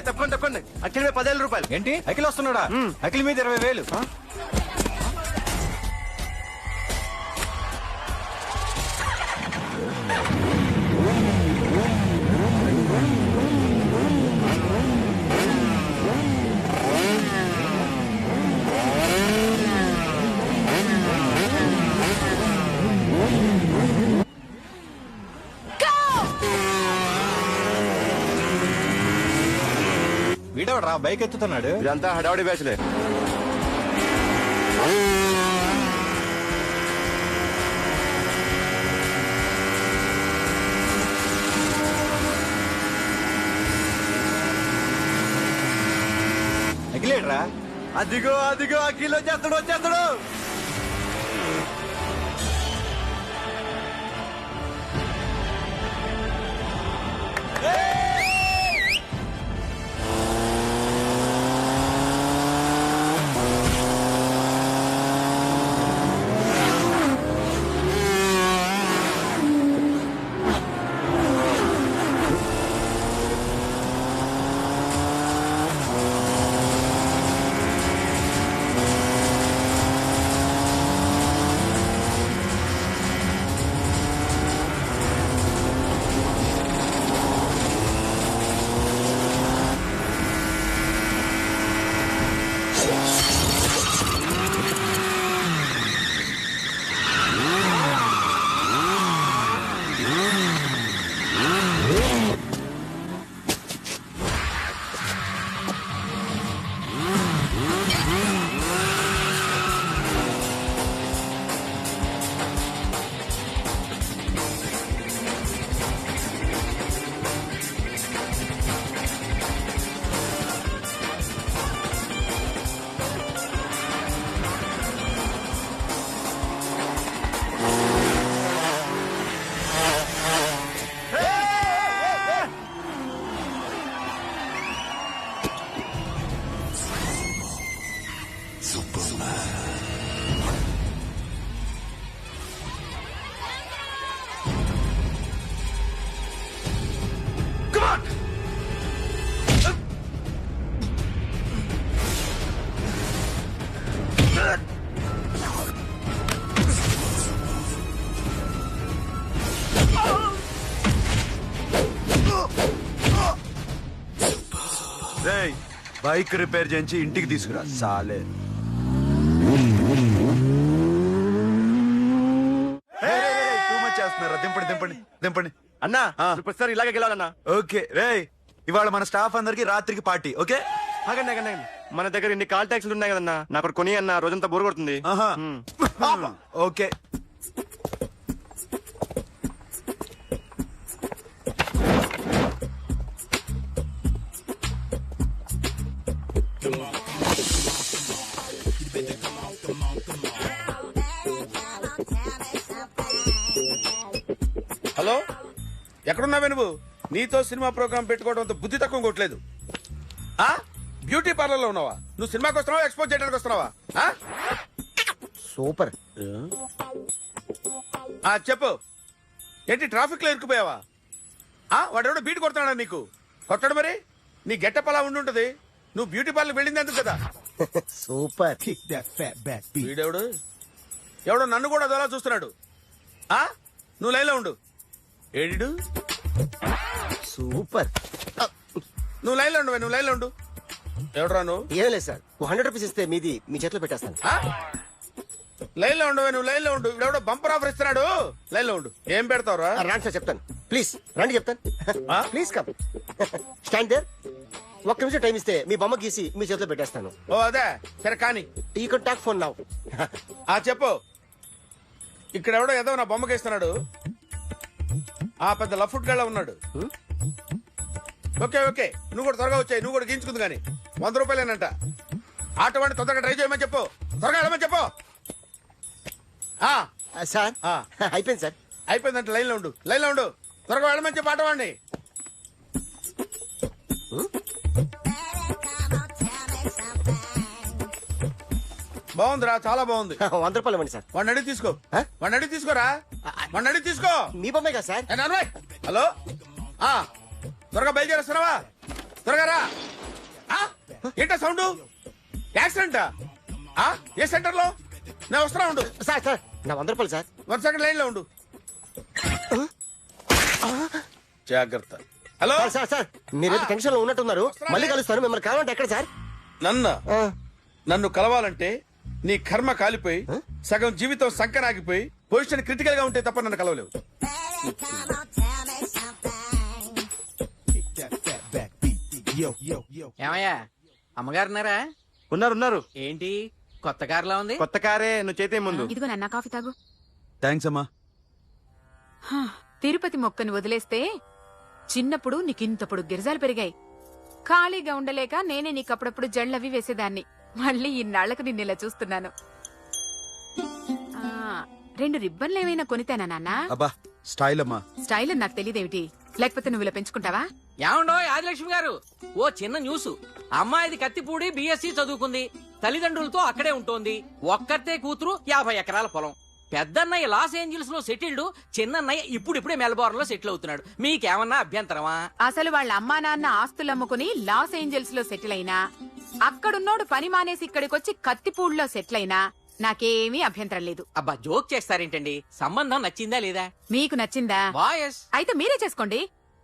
తప్పకుండా తప్పకుండా. అఖిల్ మీద 10,000 రూపాయలు. ఏంటి అఖిల్ వస్తున్నాడా? అఖిల్ మీద 20,000. వీడవడరా బైక్ ఎత్తుతున్నాడు? ఇదంతా హడావడి బ్యాచ్లే. అఖిలేట్రా? అదిగో అదిగో అఖిల్ వచ్చేస్తాడు వచ్చేస్తాడు. బైక్ రిపేర్ చేయించి ఇంటికి తీసుకురా సాలే. చేస్తున్నారా? దింపండి దింపండి దింపండి అన్నా. ప్రతిసారి ఇలాగే గెలవాలన్నా. ఓకే రే, ఇవాళ మన స్టాఫ్ అందరికి రాత్రికి పార్టీ. ఓకే మన దగ్గర ఇన్ని కాల్ ట్యాక్సీలు ఉన్నాయి కదన్నా, నాకు కొని అన్న రోజంతా బోర్ కొడుతుంది. ఓకే హలో, ఎక్కడున్నావే నువ్వు? నీతో సినిమా ప్రోగ్రామ్ పెట్టుకోవడంతో బుద్ధి తక్కువ కొట్టలేదు. బ్యూటీ పార్లర్ లో ఉన్నావా? నువ్వు సినిమాకి వస్తున్నావా, ఎక్స్పోజ్ చేయడానికి వస్తున్నావా? సూపర్. చెప్పు, ఏంటి ట్రాఫిక్ లో ఇరుక్కుపోయావా? వాడెవడో బీట్ కొడుతున్నాడా నీకు? కొట్టడు మరి. నీ గెట్టప్ అలా ఉండుంటది. నువ్వు బ్యూటీ పార్లర్ వెళ్ళింది ఎందుకు కదా? సూపర్. వీడెవడు? ఎవడో నన్ను కూడా అదోలా చూస్తున్నాడు. నువ్వు లైన్లో ఉండు. ఏడు సూపర్. నువ్వు లైన్లో ఉండు, నువ్వు లైన్లో ఉండు. ఎవడరా నువ్వు? ఏం లేదు సార్, 100 రూపీస్ ఇస్తే మీది మీ చేతిలో పెట్టేస్తాను. లైన్లో ఉండు, నువ్వు లైన్లో ఉండు. ఎవడో బంపర్ ఆఫర్ ఇస్తున్నాడు. లైన్లో ఉండు. ఏం పెడతావురా? రాండి సార్, చెప్తాను. ప్లీజ్ రండి, చెప్తాను. Please come. Stand there. ఒక్క నిమిషం టైం ఇస్తే మీ బొమ్మ గీసి మీ చేతిలో పెట్టేస్తాను. ఓ అదే సరే, కానీ you can talk phone now. చెప్పు. ఇక్కడ ఎవడో ఏదో నా బొమ్మకి ఇస్తున్నాడు. పెద్ద లఫుట్ గళ్ళ ఉన్నాడు. ఓకే ఓకే, నువ్వు కూడా త్వరగా వచ్చాయి. నువ్వు కూడా గీంచుకుంది కానీ 100 రూపాయలేనంట. ఆటో వాడిని తొందరగా ట్రై చేయమని చెప్పు. త్వరగా వెళ్ళమని చెప్పు. సార్ అయిపోయింది సార్. అయిపోయిందంట. లైన్లో ఉండు, లైన్లో ఉండు. త్వరగా వెళ్ళమని చెప్పు ఆటో వాడిని. బాగుందిరా, చాలా బాగుంది. 100 రూపాయలు ఇవ్వండి సార్. వాడిని అడిగి తీసుకో. వాడిని అడిగి తీసుకోరా. వాడిని అడిగి తీసుకో. మీ బొమ్మే కదా సార్. హలో, త్వరగా బయలుదేరేస్తున్నావా? త్వరగా రా. ఏంటా సౌండ్? యాక్సిడెంటా? ఏ సెంటర్ లో? నేను వస్తున్నా ఉండు. సార్ సార్ నా 100 రూపాయలు సార్. 1 సెకండ్ లైన్ లో ఉండు. జాగ్రత్త. హలో సార్ సార్ సార్ మీరేదో టెన్షన్ లో ఉన్నట్టున్నారు. మళ్ళీ కలుస్తాను. మిమ్మల్ని కావాలంటే ఎక్కడ సార్? నన్ను కలవాలంటే నీ కర్మ కాలిపోయి సగం జీవితం సంకరాగిపోయి పొజిషన్ క్రిటికల్ గా ఉంటే తప్ప నన్ను కలవలేవు. ఏమయ్యా అమ్మగారున్నారా? ఉన్నారు. ఏంటి కొత్త కారులా ఉంది? కొత్త కారే, నువ్వు చేతే ముందు. ఇదిగో నాన్న కాఫీ తాగు. థ్యాంక్స్ అమ్మా. తిరుపతి మొక్కను వదిలేస్తే చిన్నప్పుడు నీకింతప్పుడు గిరిజాలు పెరిగాయి. ఖాళీగా ఉండలేక నేనే నీకప్పుడప్పుడు జళ్ళవి వేసేదాన్ని. మళ్ళీ ఇన్నాళ్లకు నిన్నిలా చూస్తున్నాను. 2 రిబ్బన్లు ఏమైనా కొనితేనా నాన్న? అబ్బా స్టైల్ అమ్మా. స్టైల్ నాకు తెలియదేమిటి? లేకపోతే నువ్వు ఇలా పెంచుకుంటావా? ఏమండో ఆదిలక్ష్మి గారు, ఓ చిన్న న్యూస్. అమ్మాయిది కత్తిపూడి బిఎస్సి చదువుకుంది. తల్లిదండ్రులతో అక్కడే ఉంటోంది. ఒక్కతే కూతురు, 50 ఎకరాల పొలం. పెద్దన్నయ్య లాస్ ఏంజల్స్ లో సెటిల్డ్, చిన్నన్నయ్య ఇప్పుడిప్పుడే మెల్బోర్న్ లో సెటిల్ అవుతున్నాడు. మీకేమన్నా అభ్యంతరమా? అసలు వాళ్ళ అమ్మా నాన్న ఆస్తులు అమ్ముకుని లాస్ ఏంజల్స్ లో సెటిల్ అయినా, అక్కడున్నోడు పని మానేసి ఇక్కడికొచ్చి కత్తిపూడిలో సెటిల్ అయినా నాకేమీ అభ్యంతరం లేదు. అబ్బా జోక్ చేస్తారేంటండి? సంబంధం నచ్చిందా లేదా? మీకు నచ్చిందా? వాయస్ అయితే మీరే చేసుకోండి.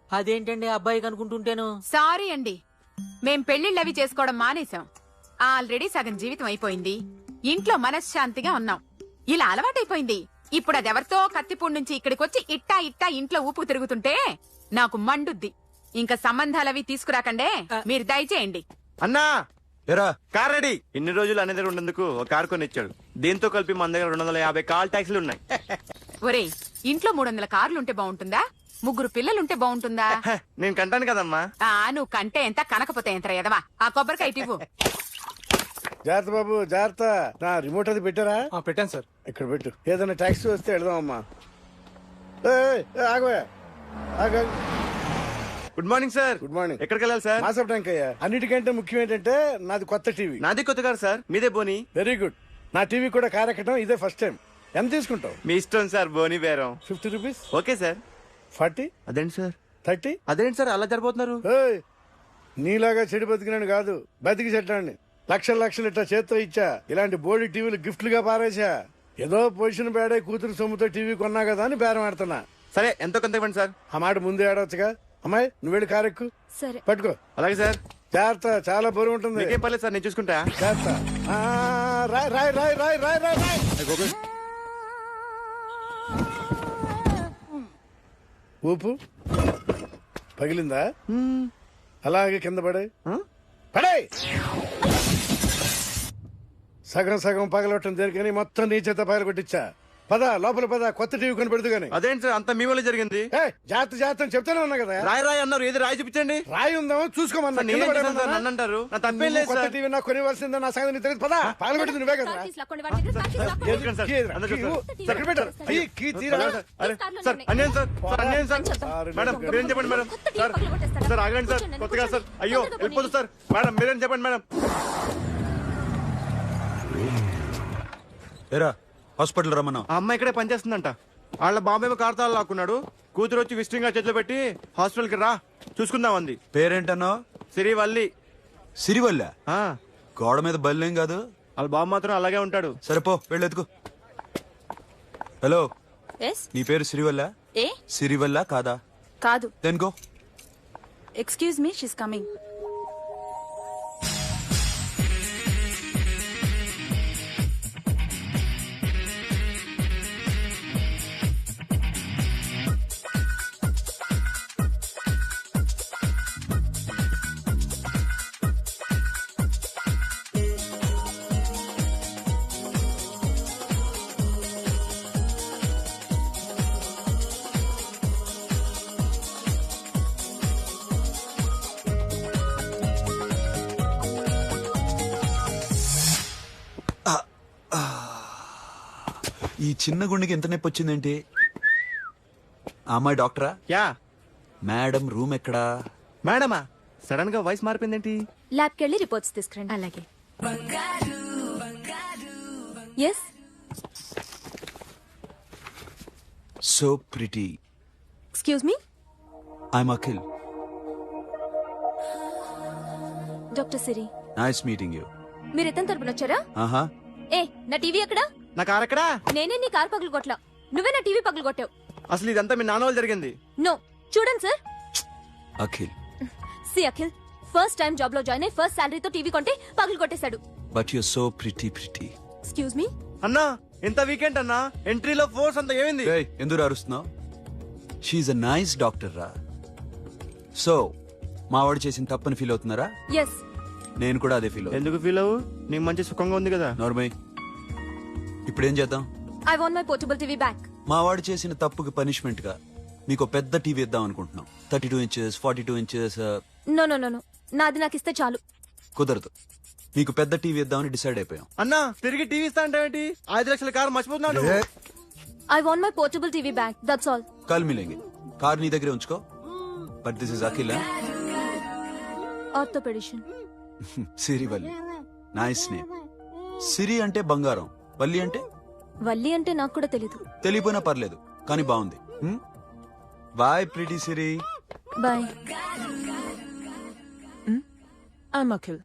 అదేంటండి అబ్బాయికి అనుకుంటుంటేను? సారీ అండి, మేం పెళ్లిళ్ళవి చేసుకోవడం మానేశాం. ఆల్రెడీ సగం జీవితం అయిపోయింది. ఇంట్లో మనశ్శాంతిగా ఉన్నాం. ఇలా అలవాటైపోయింది. ఇప్పుడు అదెవరితో కత్తిపూడి నుంచి ఇక్కడికొచ్చి ఇట్టా ఇంట్లో ఊపుకు తిరుగుతుంటే నాకు మండుద్ది. ఇంకా సంబంధాలవి తీసుకురాకండే, మీరు దయచేయండి. అన్నా ఎరా కార్ రెడీ. ఇన్ని రోజులు అనే దగ్గర ఉండేందుకు ఒక కార్ కొని ఇచ్చాడు. దీంతో కలిపి మన దగ్గర 250 కాల్ ట్యాక్సీలు ఉన్నాయి. ఒరేయ్, ఇంట్లో 300 కార్లుంటే బాగుంటుందా? 3 పిల్లలుంటే బాగుంటుందా? నేను కంటాను కదమ్మా. నువ్వు కంటే ఎంత కనకపోతే ఎంత ఎదవా. ఆ కొబ్బరికాయ ఇవ్వు. జాగ్రత్త బాబు, జాగ్రత్త. నా రిమోట్ అది పెట్టారా? పెట్టాను సార్. ఇక్కడ పెట్టు. ఏదైనా ట్యాక్సీ వస్తే వెళదామమ్మా. ఆగోయా. Good morning sir. Good morning. ఎక్కడికి వెళ్ళాలి సార్? మాసప్ ట్యాంక్ అయ్యా. అన్నిటికంటే ముఖ్యం ఏంటంటే నాది కొత్త టీవీ. నాది కొత్త కారు సార్, మీదే బోని. Very good. నా టీవీ కూడా కార్ ఎక్కడం ఇదే ఫస్ట్ టైం. ఎంత తీసుకుంటావు? మీ ఇష్టం సార్, బోని బేరం. 50 రూపీస్. Okay sir. 40. అదేంటి సార్? 30. అదేంటి సార్ అలా జరిపోతున్నారు? నీలాగా చెడు బతికినాను కాదు, బతికి చెట్టాన్ని. లక్షలు ఇట్టా చేత్తో ఇచ్చా. ఇలాంటి బోడి టీవీలు గిఫ్ట్లుగా పారేసా. ఏదో పొజిషన్ బేడే కూతురు సొమ్ముతో టీవీ కొన్నా కదా అని బేరం ఆడుతున్నా. సరే ఎంతో కొంత ఇవ్వండి సార్. ఆ మాట ముందే ఆడవచ్చుగా. అమ్మాయి నువ్వు వెళ్ళి కారెక్కు. సరే పట్టుకో. అలాగే సార్. జాగ్రత్త, చాలా బరువు ఉంటుంది. మీకేం పర్లేదు సార్, నేను చూసుకుంటా. జాగ్రత్త. రాయ్ రాయ్ రాయ్ రాయ్ రాయ్ రాయ్ రాయ్. ఊపు పగిలిందా? అలాగే కింద పడే పడే. సగం పగలవటం దేనికని మొత్తం నీ చేత పగల కొట్టించా. పద లోపల పద, కొత్త టీవీ కొని పెడదు గాని. అదేంటి సార్ అంతా మీ వల్ల జరిగింది? జాగ్రత్త చెప్తానే ఉన్నా కదా. రాయ్ అన్నారు, ఏది రాయి చూపించండి. రాయి ఉందామో చూసుకోమన్నా. నన్ను అంటారు, నా తప్పేం లేదు కొత్త సార్. టీవీ నాకు కొనివలసిందే. నా సంగతి తెలియదు. పద పగలగొట్టింది నువ్వే కదా. అన్యాయం సార్. మేడం మీరేం చెప్పండి మేడం. సార్ ఆగండి సార్, కొత్తగా సార్. అయ్యో వెళ్ళిపోదు సార్. మేడం మీరేం చెప్పండి మేడం. ఎరా హాస్పిటల్ రమ్మన్నా. ఆ అమ్మాయి ఇక్కడే పనిచేస్తుందంట. వాళ్ళ బాబాయ్ కార్తాలు లాక్కున్నాడు. కూతురు వచ్చి విజిటింగ్ గా చేతిలో పెట్టి హాస్పిటల్ కి రా చూసుకుందాం అంది. పేరేంటన్నా? సిరివల్లి. సిరివల్ల? ఆ, గోడ మీద బల్లేం కాదు. వాళ్ళ బాబు మాత్రం అలాగే ఉంటాడు. సరిపో వెళ్ళెత్తుకు. హలో, నీ పేరు సిరివల్ల? సిరివల్ల కాదా? కాదు. Then go. Excuse me, she's coming. ఈ చిన్న గుండెకి ఎంత నొప్పి వచ్చిందేంటి? అమ్మాయి డాక్టరా? యా. మేడం రూమ్ ఎక్కడా? మేడమా? సడన్ గా వాయిస్ మారిపోయిందేంటి? ల్యాబ్కి వెళ్ళి రిపోర్ట్స్ తీసుకురండి. అలాగే. Yes. So pretty. Excuse me, I'm Akhil. Doctor Siri. Nice meeting you. మీరు ఇతని తరపున వచ్చారా? ఆహా, ఏ నా టీవీ ఎక్కడా? నా కార్ ఎక్కడా? నేనే నీ కార్ పగలు కొట్లా, నువ్వే నా టీవీ పగలు కొట్టావు. అసలు ఇదంతా మీ నాన్న వాళ్ళు జరిగింది. నో, చూడండి sir. Akhil, see Akhil, first time job లో జాయిన్ అయ్యి ఫస్ట్ శాలరీతో టీవీ కొంటే పగలు కొట్టేశాడు. But you so pretty. Excuse me. అన్నా ఎంత వీకెండ్ అన్నా, ఎంట్రీలో ఫోర్స్ అంతా ఏమైంది? ఎందుకు అరుస్తున్నావు? షీఈ్ అ నైస్ డాక్టర్ రా. సో మావాడు చేసిన తప్పని ఫీల్ అవుతున్నారా? ఎస్. నేను కూడా అదే ఫీల్ అవుతున్నా. ఎందుకు ఫీల్ అవ్వు, నీకు మంచి సుఖంగా ఉంది కదా. నార్మల్. ఇప్పుడు ఏం చేద్దాం? I want my portable TV back. మావాడు చేసిన తప్పుకి పనిష్మెంట్ గా మీకు పెద్ద టీవీ ఇద్దాం అనుకుంటున్నాం. 32 inches, 42 inches. No no no no, నాది నాకు ఇస్తే చాలు. కుదరదు. మీకు పెద్ద టీవీ ఇద్దామని డిసైడ్ అయిపోయాం. అన్నా తిరిగి టీవీ ఇస్తా అంటే 5 లక్షల కారు మర్చిపోతున్నాడు. I want my portable TV back, that's all. కల్ మిలేంగే. కార్ నీ దగ్గరే ఉంచుకో. But this is Akhil. Orthopaedician. Siri Valli. Nice name. Siri అంటే బంగారం, వల్లి అంటే వల్లి అంటే నాకు కూడా తెలీదు. తెలియపోయినా పర్లేదు, కానీ బాగుంది. Bye pretty Siri. Bye. I'm Akhil.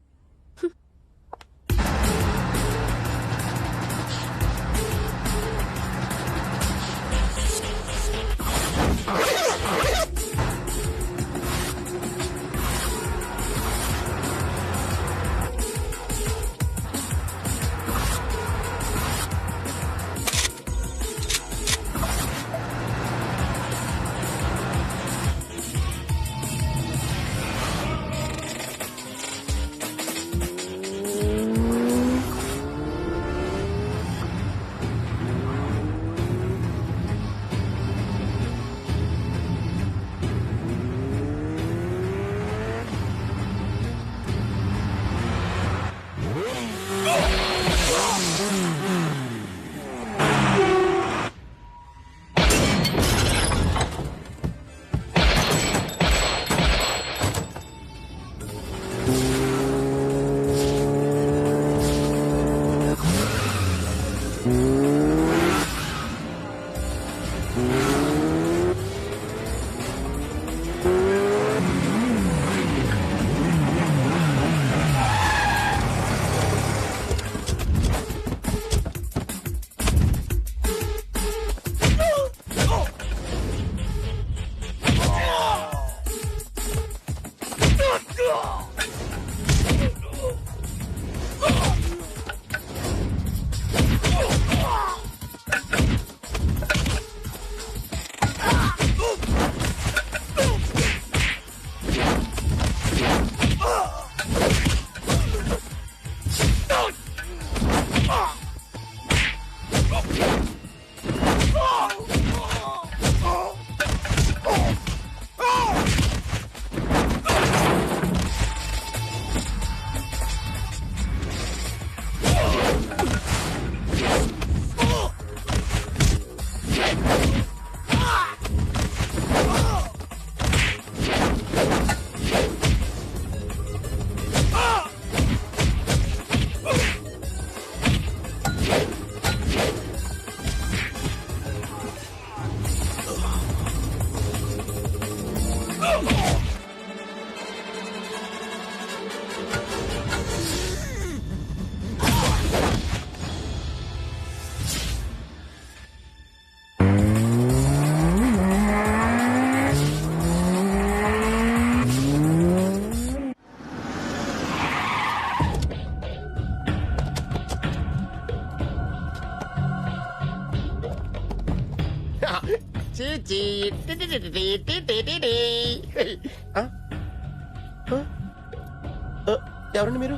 ఎవరండి మీరు?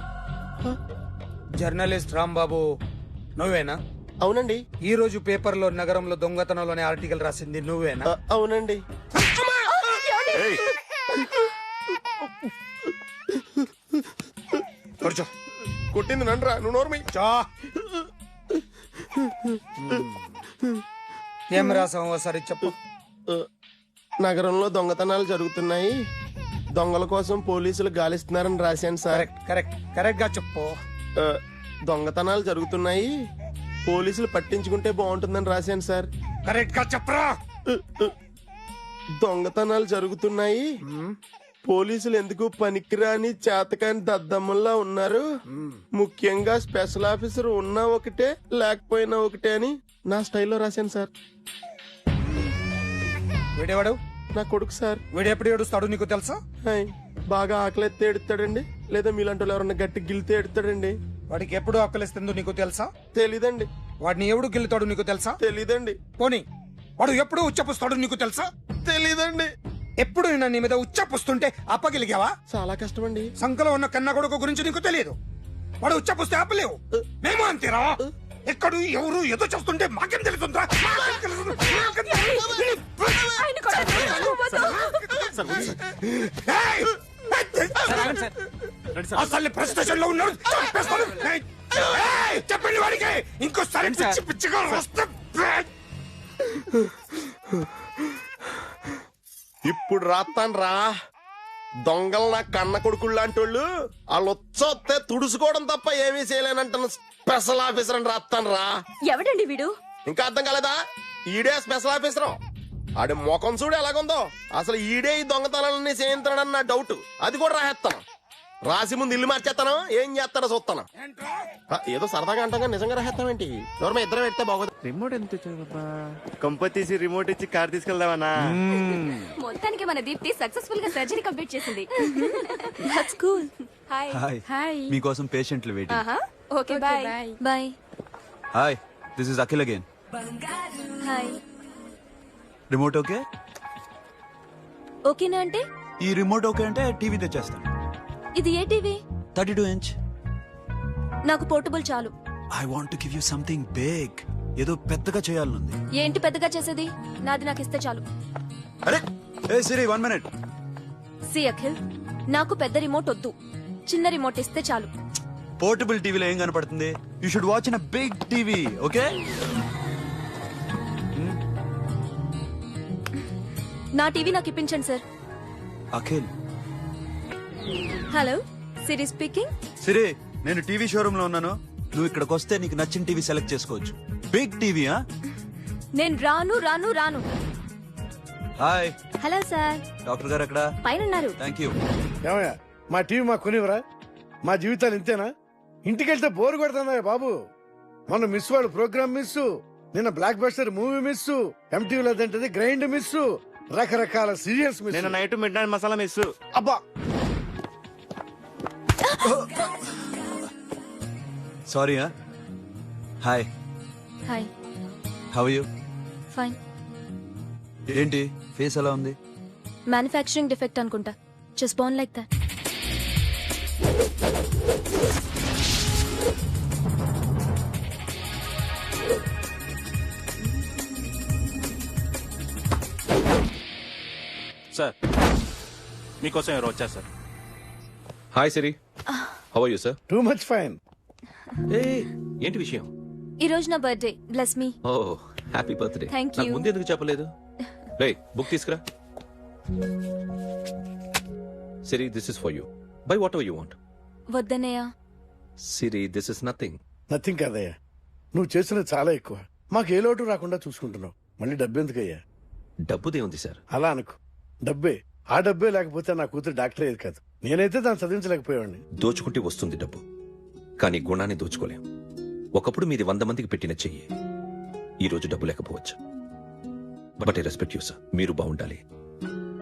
జర్నలిస్ట్ రాంబాబు నువ్వేనా? అవునండి. ఈ రోజు పేపర్లో నగరంలో దొంగతనంలోనే ఆర్టికల్ రాసింది నువ్వేనా? అవునండి. కూర్చో. కొట్టింది నండ్రా, నువ్వు నోర్మి. ఏం రాసావు ఒకసారి చెప్పు. నగరంలో దొంగతనాలు జరుగుతున్నాయి, దొంగల కోసం పోలీసులు గాలిస్తున్నారని రాశాను సార్. కరెక్ట్ గా చెప్పు. దొంగతనాలు జరుగుతున్నాయి, పోలీసులు పట్టించుకుంటే బాగుంటుందని రాశాను సార్. కరెక్ట్ గా చెప్పరా. దొంగతనాలు జరుగుతున్నాయి, పోలీసులు ఎందుకు పనికిరాని చేతకాని దద్దమ్మల్లా ఉన్నారు. ముఖ్యంగా స్పెషల్ ఆఫీసర్ ఉన్నా ఒకటే లేకపోయినా ఒకటే అని నా స్టైల్లో రాశాను సార్. వీడేవాడు? నా కొడుకు సార్. వీడు ఎప్పుడు ఏడుస్తాడు నీకు తెలుసా? హాయ్, బాగా ఆకలిస్తే ఏడుస్తాడండి, లేదా మీలాంటి వాళ్ళు ఎవరన్నా గట్టి గిల్లితే ఏడుస్తాడండి. వాడికి ఎప్పుడు ఆకలిస్తుందో నీకు తెలుసా? తెలీదండి. వాడిని ఎవడు గిల్లుతాడు నీకు తెలుసా? తెలీదండి. పోనీ వాడు ఎప్పుడు ఉచ్చపుస్తాడు నీకు తెలుసా? తెలీదండి. ఎప్పుడు నిన్న నీ మీద ఉచ్చపుస్తుంటే అప్పగలిగావా? చాలా కష్టమండి. సంకలో ఉన్న కన్న కొడుకు గురించి నీకు తెలియదు. వాడు ఉచ్చపుస్తే ఆపలేవు. మేము అంతేరా. ఎక్కడు ఎవరు ఏదో చేస్తుంటే మాకేం తెలుస్తుందా? అసలు ప్రెస్ స్టేషన్ లో ఉన్నాడు. చెప్పండి వాడికి ఇంకోసారి పిచ్చి పిచ్చిగా వస్తే. ఇప్పుడు రాత్తాను రా. దొంగలు నా కన్న కొడుకులు లాంటి వాళ్ళు వాళ్ళు వచ్చొస్తే తుడుచుకోవడం తప్ప ఏమీ చేయలేనంటున్న స్పెషల్ ఆఫీసర్ అని రాత్తాను రా. ఎవడండి వీడు? ఇంకా అర్థం కాలేదా? ఈడే స్పెషల్ ఆఫీసర్. ఆడి ముఖం చూడు ఎలాగుందో. అసలు ఈడే ఈ దొంగతనాలన్నీ చేయించాడని నా డౌట్. అది కూడా రాసేస్తాను. రాసి ముందు ఇల్లు మార్చేస్తాను. ఏం చేస్తానో చూస్తాను. ఏదో సరదాగా అంటాగా నిజంగా రాసేస్తామేంటి? ఎవరు ఇద్దరు పెడితే బాగోదు. రిమోట్ ఎంత కంప తీసి రిమోట్ ఇచ్చి కార్ తీసుకెళ్దామన్నా. మొత్తానికి మన దీప్తి సక్సెస్ఫుల్ గా సర్జరీ కంప్లీట్ చేసింది. That's cool. హాయ్. హాయ్. మీకోసం పేషెంట్లు waiting. Okay bye. Bye. Hi, this is Akhil again. Hi. Remote okay? ఓకేనా అంటే? ఈ రిమోట్ ఓకే అంటే టీవీ తెచ్చేస్తాను. ఇది ఏ టీవీ? 32 inch. నాకు పోర్టబుల్ చాలు. I want to give you something big. ఏదో పెద్దగా చేయాలనుంది. ఏంటి పెద్దగా చేసేది? నాది నాకు ఇస్తే చాలు. అరే ఏ సిరి 1 minute. సి అఖిల్, నాకు పెద్ద రిమోట్ వద్దు. చిన్న రిమోట్ ఇస్తే చాలు. పోర్టబుల్ టీవీలో ఏం కనపడుతుంది? You should watch in a big TV, okay? నా టీవీ నాకు ఇప్పించండి sir. Akhil. Hello, Siri speaking. Siri, నేను టీవీ షోరూమ్ లో ఉన్నాను. నువ్వు ఇక్కడికి వస్తే నీకు నచ్చిన టీవీ సెలెక్ట్ చేసుకోవచ్చు. Big TV. నేను రాను రాను రాను. హాయ్. Hello sir. డాక్టర్ గారు ఎక్కడ? పైన ఉన్నారు. Thank you. ఏమయ్యా, మా టీవీ మాకు కొనివరా? మా జీవితాలు ఇంతేనా? ఇంటికెళ్తే బోరు కొడుతుందా బాబు? మొన్న మిస్ వాడు ప్రోగ్రామ్ మిస్, నిన్న బ్లాక్ బస్టర్ మూవీ మిస్, ఎంటీవీలో తింటది గ్రైండ్ మిస్, రకరకాల సీరియల్స్ మిస్. నేను night midnight masala miss. అబ్బా, sorry. Hi. Hi. How you? Fine. ఏంటి ఫేస్ ఎలా ఉంది? మ్యానుఫ్యాక్చరింగ్ డిఫెక్ట్ అనుకుంటా. Just born like that. Sir, మీకోసం ఎవరు వచ్చారు sir? Hi Siri, how are you sir? Too much fine. ఏంటి విషయం? ఈ రోజు నా birthday. Bless me. Oh, happy birthday. Thank you. నాకు ముందు ఎందుకు చెప్పలేదు? రే, బుక్ తీసుకురా. Siri, this is for you. By whatever you want. వద్దనయ్యా. Siri, this is nothing. Nothing కాదయ్యా, నువ్వు చేసినది చాలా ఎక్కువ. మాకు ఏ లోటు రాకుండా చూసుకుంటున్నావు. మళ్ళీ డబ్బు ఎందుకయ్యా? డబ్బుదే ఉంది సార్. అలా అనుకో, డబ్బే. ఆ డబ్బే లేకపోతే నా కూతురు డాక్టర్ అయ్యేది కాదు. నేనైతే దాన్ని చదివించలేకపోయాడిని. దోచుకుంటే వస్తుంది డబ్బు, కానీ గుణాన్ని దోచుకోలేం. ఒకప్పుడు మీది 100 మందికి పెట్టిన చెయ్యి ఈ రోజు డబ్బు లేకపోవచ్చు. But I respect you sir. మీరు బాగుండాలి,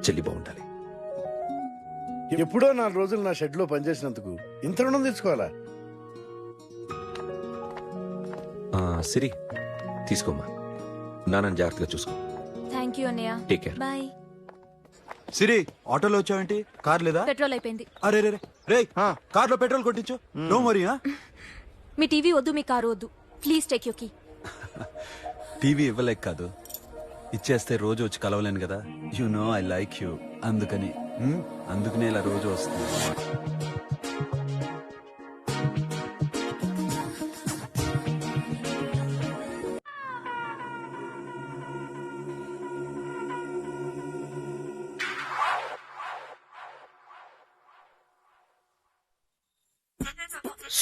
చెల్లి బాగుండాలి. ఎప్పుడో 4 రోజులు నా షెడ్ లో పనిచేసినందుకు ఇంత రుణం తెచ్చుకోవాలా? సిరి, తీసుకోమ్మా. నాన్నని జాగ్రత్తగా చూసుకో. థ్యాంక్ యూ అన్నయ్య. Take care. బాయ్. సిరి, ఆటోలో వచ్చావేంటి? కార్ లేదా? పెట్రోల్ అయిపోయింది. అరే రే రే, కార్ లో పెట్రోల్ కొట్టించు. No worry. మీ టీవీ వద్దు, మీ కారు వద్దు. Please take you key. TV ఇవ్వలేక కాదు, ఇచ్చేస్తే రోజు వచ్చి కలవలేను కదా. You know I like you. అందుకనే ఇలా రోజు వస్తుంది.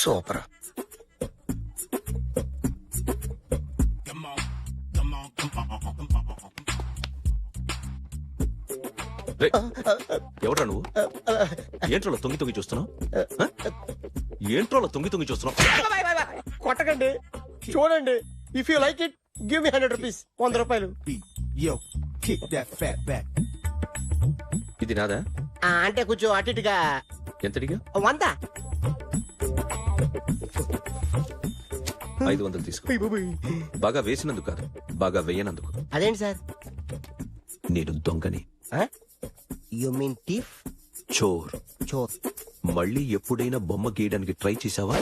సూపర్. ఎవడ్రా నువ్వు? ఏంట్రోలో తొంగి చూస్తున్నావు? ఏంట్రోలో తొంగి చూస్తున్నావు? కొట్టకండి, చూడండి. If you like it give me 100 rupees. 100 రూపాయలు. ఇది నాదా? అంటే కొంచెం అటు ఇటుగా. ఎంతడిగా? 100. 500 తీసుకో. బాగా వేసినందుకు కాదు, బాగా వేయనందుకు. అదేంటి సార్? నేను దొంగని. You mean thief? చోర్. చోర్. మళ్ళీ ఎప్పుడైనా బొమ్మ గీయడానికి ట్రై చేసావా?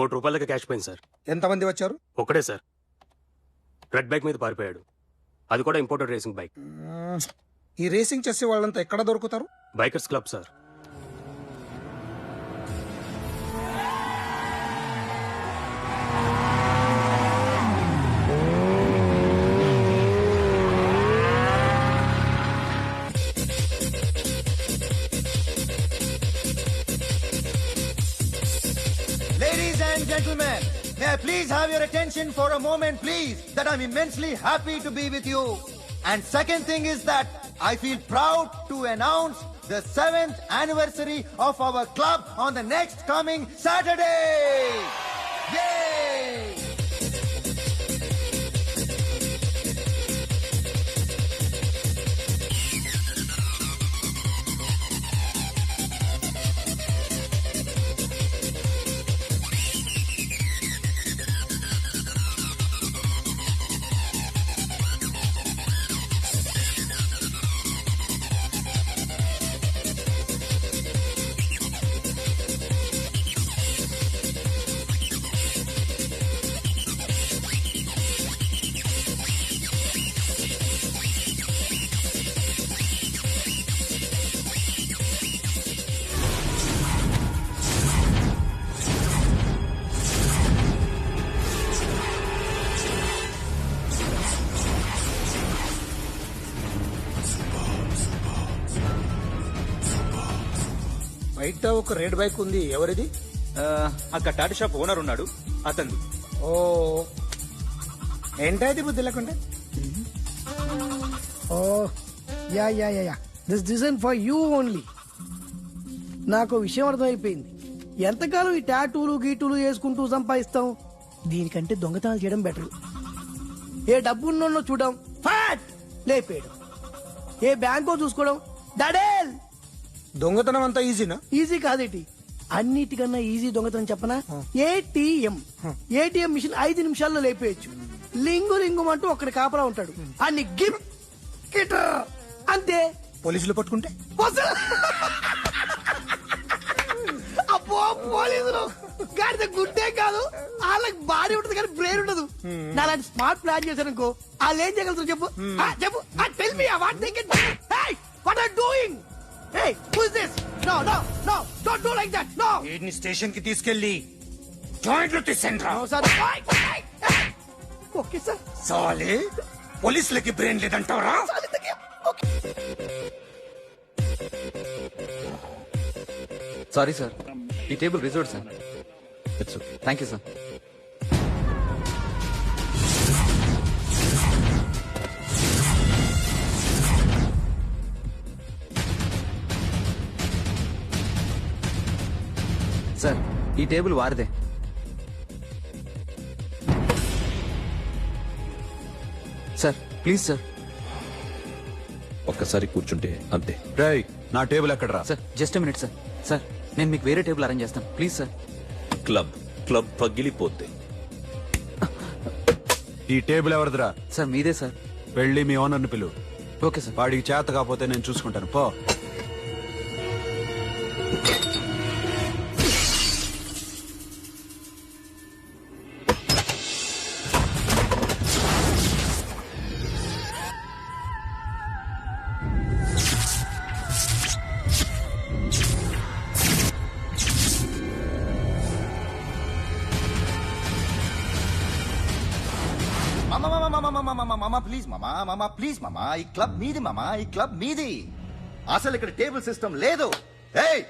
₹1 కోటి క్యాష్ పోయింది సార్. ఎంతమంది వచ్చారు? ఒక్కడే సార్. రెడ్ బైక్ మీద పారిపోయాడు. అది కూడా ఇంపోర్టెడ్ రేసింగ్ బైక్. ఈ రేసింగ్ చేసే వాళ్ళంతా ఎక్కడ దొరుకుతారు? Bikers club sir. Ladies and gentlemen, may I please have your attention for a moment, please, that I'm immensely happy to be with you. And second thing is that I feel proud to announce the 7th anniversary of our club on the next coming Saturday. Yay! బయట ఒక red bike ఉంది, ఎవరిది? అక్కడ Tata shop owner ఉన్నాడు, అతను. ఓ ఏంటది బుద్ధి లేకుంటే? Oh yeah yeah yeah yeah this design for you only. నాకు విషయం అర్థమైపోయింది. ఎంతకాలం ఈ టాటూలు గీటూలు వేసుకుంటూ సంపాదిస్తాం? దీనికంటే దొంగతనాలు చేయడం బెటర్. ఏ డబ్బున్నో చూడడం, ఫ్యాట్ లేపేయడం. ఏ బ్యాంకో చూసుకోవడం, దడేల్. దొంగతనం అంతా ఈజీనా? ఈజీ కాదేటి, అన్నిటికన్నా ఈజీ దొంగతనం చెప్పనా? ఏటీఎం. ఏటీఎం మిషన్ 5 నిమిషాల్లో లేపేయచ్చు. లింగు లింగు అంటూ ఒకటి కాపలా ఉంటాడు, అన్ని గిమ్ అంతే. పోలీసులు పట్టుకుంటే? అబ్బో పోలీసులు గాడిద గుడ్డే కాదు, వాళ్ళకి బాడీ ఉంటుంది కానీ బ్రెయిన్ ఉండదు. నా అలాంటి స్మార్ట్ ప్లాన్ చేశారనుకో, వాళ్ళు ఏం చేయగలుగుతారు చెప్పు? చెప్పు, tell me what they can. Hey what are doing? Hey who is this? No no no don't do like that. No. వీడిని స్టేషన్ కి తీసుకెళ్లి జాయింట్లు తీసేంద్రా. No sir. Okay sir. సాలే పోలీసులకి బ్రెయిన్ లేదంటావరా? సారీ సార్, ఈ table reserve sir. It's okay. Thank you sir. Sir ఈ టేబుల్ వారిదే. Sir please sir. ఒక్కసారి కూర్చుంటే అంతే. రేయ్ నా టేబుల్ ఎక్కడ రా? Sir just minute sir. Sir నేను మీకు వేరే టేబుల్ అరేంజ్ చేస్తాను ప్లీజ్ సార్. క్లబ్ పగిలిపోద్ది. ఈ టేబుల్ ఎవరిదిరా? సార్ మీదే సార్. వెళ్ళి మీ ఓనర్ని పిలు. Okay sir. వాడికి చేత కాకపోతే నేను చూసుకుంటాను పో. మామా ప్లీజ్ మామా ప్లీజ్ మామా, ఈ క్లబ్ మీది మామా, ఈ క్లబ్ మీది. అసలు ఇక్కడ టేబుల్ సిస్టమ్ లేదు. ఏయ్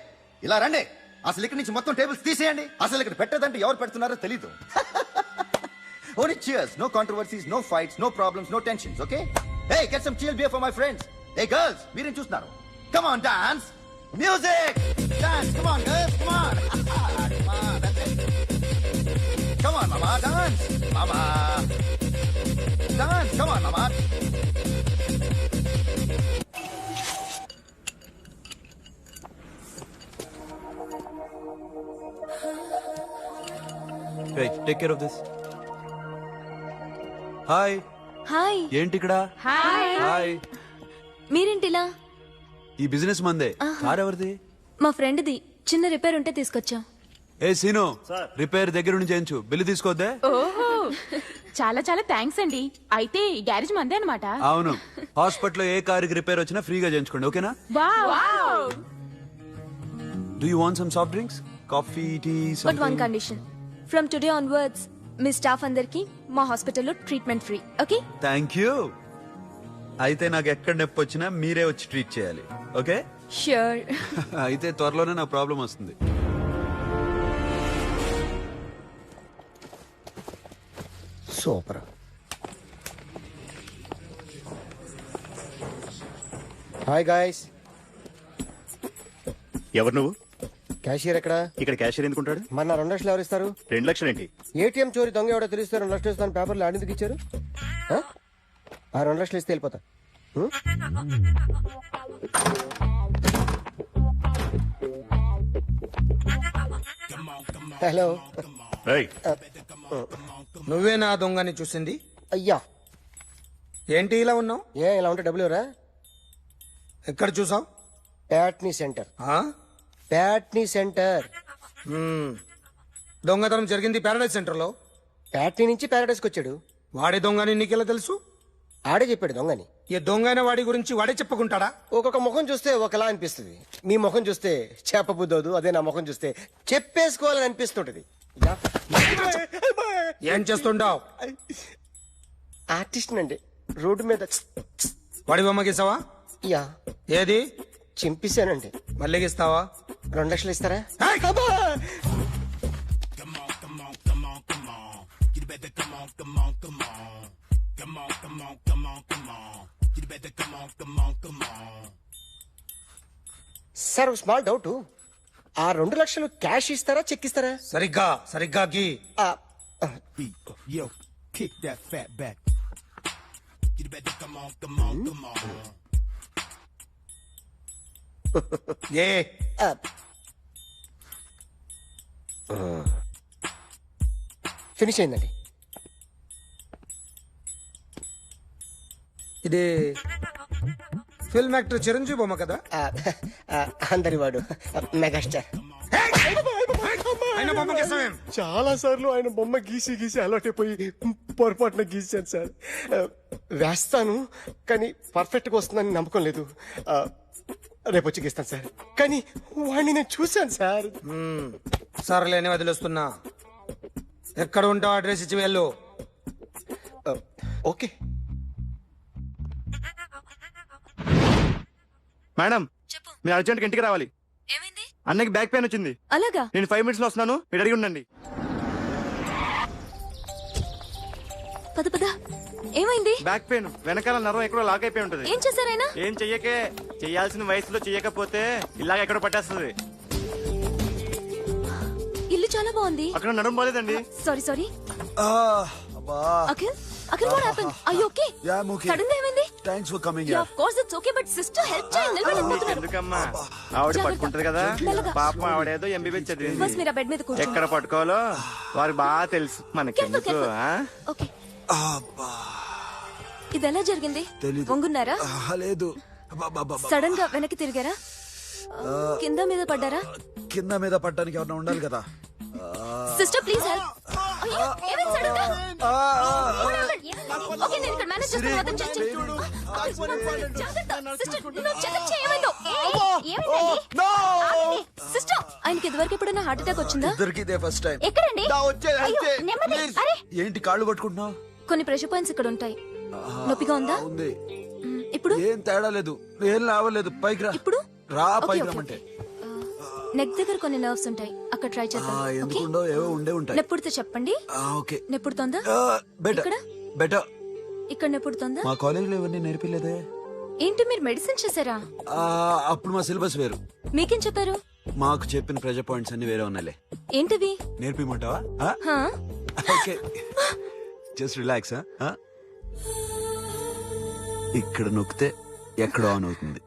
ఇలా రండి, అసలు ఇక్కడ నుంచి మొత్తం టేబుల్స్ తీసేయండి. అసలు ఇక్కడ పెట్టదంటే ఎవరు పెడుతున్నారో తెలీదు. Only cheers, no controversies, no fights, no problems, no tensions, okay? Hey, get some chill beer for my friends. Hey girls, మీరేం చూస్తున్నారు? Come on, dance. Music. Dance, come on girls, come on. Come on, that's it. Come on, mama, dance. Mama. Dance, come on, mama. Hey, take care of this. Hi. Hi. ఏంటి ఇక్కడ? Hi. మీరేంటిలా? ఈ business మందే. Car ఎవరిది? మా ఫ్రెండ్ది. చిన్న repair ఉంటే తీసుకొచ్చా. ఏ scene, repair దగ్గర నుంచి చేయించు. బిల్లు తీసుకోద్దే. ఓహో చాలా చాలా థ్యాంక్స్ అండి. అయితే ఈ గ్యారేజ్ మందే అన్నమాట. అవును, హాస్పిటల్లో ఏ కారుకి రిపేర్ వచ్చినా ఫ్రీగా చేయించుకోండి, ఓకేనా? Wow. Do you want some soft drinks, coffee, tea? But one condition, from today onwards మీ స్టాఫ్ అందరికి మా హాస్పిటల్లో treatment free, okay? Thank you. అయితే నాకు ఎక్కడ నొప్పి వచ్చినా మీరే వచ్చి ట్రీట్ చేయాలి, ఓకే? ష్యూర్. అయితే త్వరలోనే నా ప్రాబ్లం వస్తుంది. సూపర్. Hi guys. ఎవరు నువ్వు? క్యాషియర్ ఎక్కడ? ఇక్కడ క్యాషియర్ ఎందుకుంటాడు? మన 2 లక్షలు ఎవరు ఇస్తారు? 2 లక్షలు ఏంటి? ఏటీఎం చోరీ దొంగ ఎవడో తెలిస్తే 2 లక్షలు ఇస్తాను పేపర్లు ఆడేందుకు ఇచ్చారు? ఆ 2 లక్షలు ఇస్తే వెళ్ళిపోతా. హలో. నువ్వే నా దొంగని చూసింది? అయ్యా ఏంటి ఇలా ఉన్నావు? ఏ ఇలా ఉంటే డబ్బులు ఎవరా? ఎక్కడ చూసావు? ప్యాట్నీ సెంటర్. ప్యాట్నీ సెంటర్. దొంగతనం జరిగింది ప్యారడైజ్ సెంటర్ లో. ప్యాట్నీ నుంచి ప్యారడైజ్కి వచ్చాడు. వాడే దొంగని నీకెలా తెలుసు? ఆడే చెప్పాడు దొంగని. ఈ దొంగైన వాడి గురించి వాడే చెప్పుకుంటాడా? ఒక్కొక్క ముఖం చూస్తే ఒకలా అనిపిస్తుంది. మీ ముఖం చూస్తే చెప్పబుద్దోదు, అదే నా ముఖం చూస్తే చెప్పేసుకోవాలని అనిపిస్తుంటది. ఏం చేస్తుంటావు? ఆర్టిస్ట్ అండి. రోడ్డు మీద వాడి బొమ్మ గీసావా? యా. ఏది? చింపేశానండి. మళ్ళీ గీస్తావా? 2 లక్షలు ఇస్తారా? సార్ ఒక స్మాల్ డౌట్, ఆ 2 లక్షలు క్యాష్ ఇస్తారా చెక్ ఇస్తారా? సరిగ్గా గీ. ఏ ఫినిష్ అయిందండి. ఇది ఫిల్మ్ యాక్టర్ చిరంజీవి బొమ్మ కదా? అందరి వాడు మెగాస్టార్. చాలా సార్లు ఆయన బొమ్మ గీసి గీసి అలవాటైపోయి పొరపాటున గీసాను సార్. వేస్తాను కానీ పర్ఫెక్ట్ గా వస్తుందని నమ్మకం లేదు. రేపు వచ్చి గీస్తాను సార్. కానీ వాడిని నేను చూశాను సార్. సర్లేని వదిలేస్తున్నా. ఎక్కడ ఉంటావు అడ్రస్ ఇచ్చి వెళ్ళు. ఓకే మేడం, మీరు అర్జెంట్ ఇంటికి రావాలి. అన్నకి బ్యాక్ పెయిన్ వచ్చింది. అలాగా? నేను 5 minutes లో వస్తున్నాను, మీరు అడిగి ఉండండి. పద పద. ఏమైంది? బ్యాక్ పెయిన్, వెనకాల నరం ఎక్కడో లాక్ అయిపోయి ఉంటది. ఏం చేశారైనా? ఏం చెయ్యకే, చెయ్యాల్సిన వయసులో చెయ్యకపోతే ఇలాగ ఎక్కడో పట్టేస్తుంది. ఇల్లు చాలా బాగుంది. అక్కడ నడుము పోలేదండి. Sorry. Akhil what happened? Are you okay? Sudden గా ఏమైంది? Thanks for coming yeah of course it's okay but sister help చేయండి నిలబడలేకపోతున్నారు. ఎందుకమ్మా ఆవిడ పట్టుకుంటది కదా పాపం, ఆవిడేదో ఎంబీబీఎస్ చదివింది. ఫస్ట్ మీరు ఆ బెడ్ మీద కూర్చోండి. ఎక్కడ పట్టుకోవాలో వారికి బాగా తెలుసు, మనకెందుకు? ఓకే ఇది ఎలా జరిగింది? వంగున్నారా? లేదు, సడన్ గా వెనక్కి తిరిగారా? కింద మీద పడ్డారా? కింద మీద పడ్డానికి ఎవరైనా ఉండాలి కదా. Sister please help. ఏమైంది సడన్ గా? ఓకే నేను ఇక్కడ మేనేజ్ చేస్తాను. వదం చేయండి. సిస్టర్ నువ్వు చెక్ చేయమందో. ఏమైంది? సిస్టర్ ఆయనకి ఇదివరకు ఎప్పుడైనా హార్ట్ అటాక్ వచ్చిందా? ఇద్దరికి ఇదే ఫస్ట్ టైం. ఎక్కడండి? అరే ఏంటి కాళ్ళు పట్టుకుంటున్నావు? కొన్ని ప్రెషర్ పాయింట్స్ ఇక్కడ ఉంటాయి. నొప్పిగా ఉందా? ఉంది. ఇప్పుడు ఏం తేడా లేదు, ఏం లావలేదు. పైకి రా. ఇప్పుడు రా, పైకి రమ్మంటే. నెక్ దగ్గర కొన్ని నర్వ్స్ ఉంటాయి, అక్కడ ట్రై చేద్దాం. ఎందుకుండో ఏవో ఉండే ఉంటాయి. నెప్పుడుతో చెప్పండి. ఓకే. నెప్పుడుతోందా? Better better. ఇక్కడ నెప్పుడుతోందా? మా కాలేజీలో ఇవన్నీ నేర్పిలేదే. ఏంటి మీరు మెడిసిన్ చేశారా? అప్పుడు మా సిలబస్ వేరు. మీకేం చెప్పారు? మాకు చెప్పిన ప్రెజర్ పాయింట్స్ అన్ని వేరే ఉన్నాయిలే. ఏంటివి? నేర్పిమంటావా? Okay, just relax. ఇక్కడ నొక్కితే ఎక్కడ ఆన్ అవుతుంది.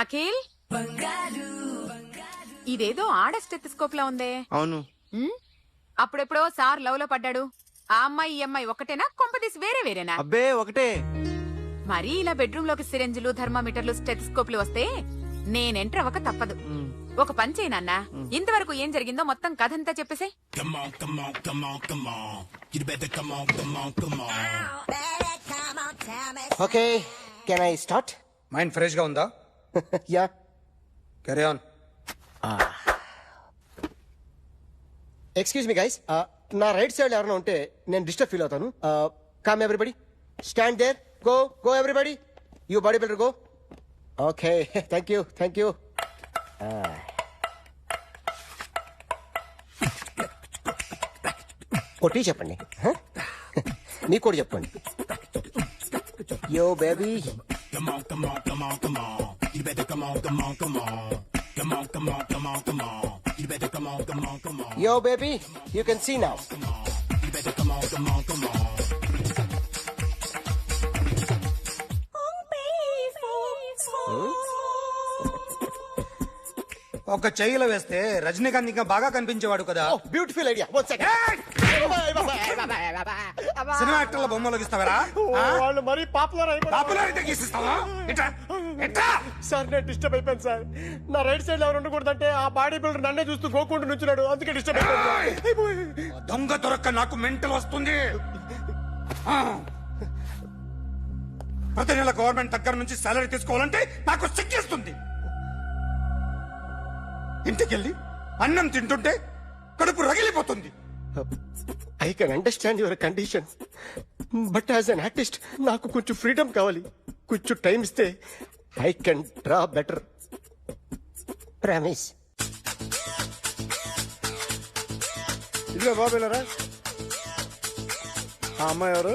అఖిల్, ఇదేదో ఆడ స్టెథోస్కోప్ లా ఉందే. అవును. అప్పుడెప్పుడో సార్ లవ్ లో పడ్డాడు. ఆ అమ్మాయి ఈ అమ్మాయి ఒకటేనా? కొంపదీసి వేరే వేరేనా? అబ్బే ఒకటే. మరి ఇలా బెడ్రూమ్ లోకి సిరెంజులు, థర్మామీటర్లు, స్టెథోస్కోప్లు వస్తే నేను ఎంటర్ అవ్వక తప్పదు. ఒక పని చేయనన్న, ఇంతవరకు ఏం జరిగిందో మొత్తం కథంతా చెప్పేసే. Okay can I start? Mind fresh గా ఉందా? Yeah carry on. Excuse me guys, నా రైట్ సైడ్ ఎవరైనా ఉంటే నేను డిస్టర్బ్ ఫీల్ అవుతాను. Come everybody, stand there. Go go everybody, you body builder go. Okay thank you thank you. కొట్టి చెప్పండి, మీకు కూడా చెప్పండి. Yo baby. Yo, baby, you can see now. ఒక చెయ్యిలో వేస్తే రజనీకాంత్ ఇంకా బాగా కనిపించేవాడు కదా. Beautiful idea. One second. Cinema యాక్టర్ల బొమ్మలు గీస్తావరా? వాళ్ళు మరీ పాపులర్ పాపులారిటీ గీసిస్తావా? సార్ నేను డిస్టర్బ్ అయిపోయాను సార్. నా రైట్ సైడ్ ఎవరు ఉండకూడదంటే ఆ బాడీ బిల్డర్ నన్నే చూస్తూ గోకుంటూ నుంచున్నాడు, అందుకే డిస్టర్బ్ అయిపోయాను. దొంగ దొరక్క నాకు మెంటల్ వస్తుంది. ప్రతి నెల గవర్నమెంట్ దగ్గర నుంచి సాలరీ తీసుకోవాలంటే నాకు సిగ్గేస్తుంది. ఇంటికెళ్ళి అన్నం తింటుంటే కడుపు రగిలిపోతుంది. I can understand your condition, but as an artist నాకు కొంచెం ఫ్రీడమ్ కావాలి. కొంచెం టైం ఇస్తే I can draw better. Promise. ఇదిగో బాబేలరా. ఆ అమ్మాయి ఎవరు?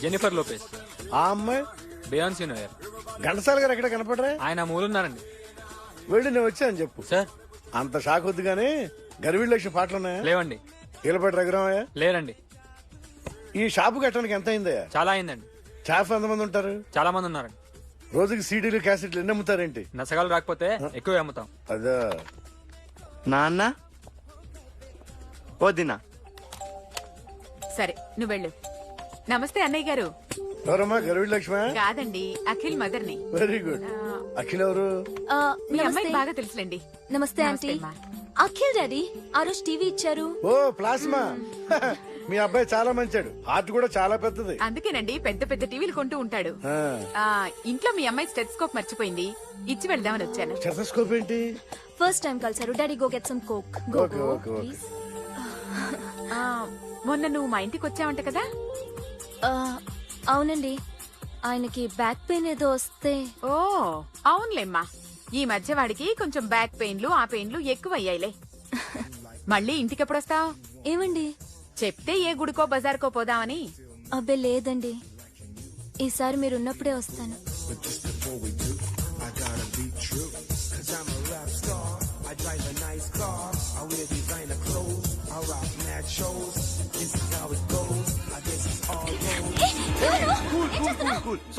Jennifer Lopez. ఆ అమ్మాయి బియాన్సీ నోయర్. ఘంటసాల గారు ఎక్కడ కనపడరా? ఆయన మూలున్నారండి. వెళ్ళి నేను వచ్చాను చెప్పు. సార్ అంత షాక్ వద్దు గానీ గర్వీళ్ళ లక్ష పాటలు ఉన్నాయా? లేవండి. ఈలపాటి రఘురామయ్య లేరండి. ఈ షాపు కట్టడానికి ఎంత అయిందయ్యా? చాలా అయిందండి. స్టాఫ్ ఎంతమంది ఉంటారు? చాలా మంది ఉన్నారండి. రోజుకి సీడీలు క్యాసెట్లు ఎన్ని అమ్ముతారేంటి? నసగాలు రాకపోతే ఎక్కువ అమ్ముతాం. అదా నాన్న వదినా. సరే నువ్వు వెళ్ళు. నమస్తే అన్నయ్య గారు. ఎవరమ్మా? గర్వీళ్ళ లక్ష్మ? కాదండి, అఖిల్ మదర్ని. Very good. అఖిల్ ఎవరు? మీ అమ్మాయి బాగా తెలుసులేండి. నమస్తే ఆంటీ. అఖిల్ డాడీ ఆ రోజు టీవీ ఇచ్చారు. ఓ ప్లాస్మా. మీ అబ్బాయి చాలా మంచాడు, హార్ట్ కూడా చాలా పెద్దది. అందుకేనండి పెద్ద పెద్ద టీవీలు కొంటూ ఉంటాడు. ఇంట్లో మీ అమ్మాయి స్టెథోస్కోప్ మర్చిపోయింది, ఇచ్చి వెళ్దామని వచ్చాను. స్టెథోస్కోప్ ఏంటి? ఫస్ట్ టైం కలిసారు. Daddy go get some coke. Go go please. మొన్న నువ్వు మా ఇంటికి వచ్చావంట కదా? అవునండి, ఆయనకి బ్యాక్ పెయిన్ ఏదో వస్తే. ఓ అవునులేమ్మా, ఈ మధ్య వాడికి కొంచెం బ్యాక్ పెయిన్లు ఆ పెయిన్లు ఎక్కువ అయ్యాయిలే. మళ్ళీ ఇంటికి ఎప్పుడు వస్తావు? ఏమండి చెప్తే ఏ గుడికో బజార్కో పోదామని. అబ్బే లేదండి, ఈసారి మీరున్నప్పుడే వస్తాను.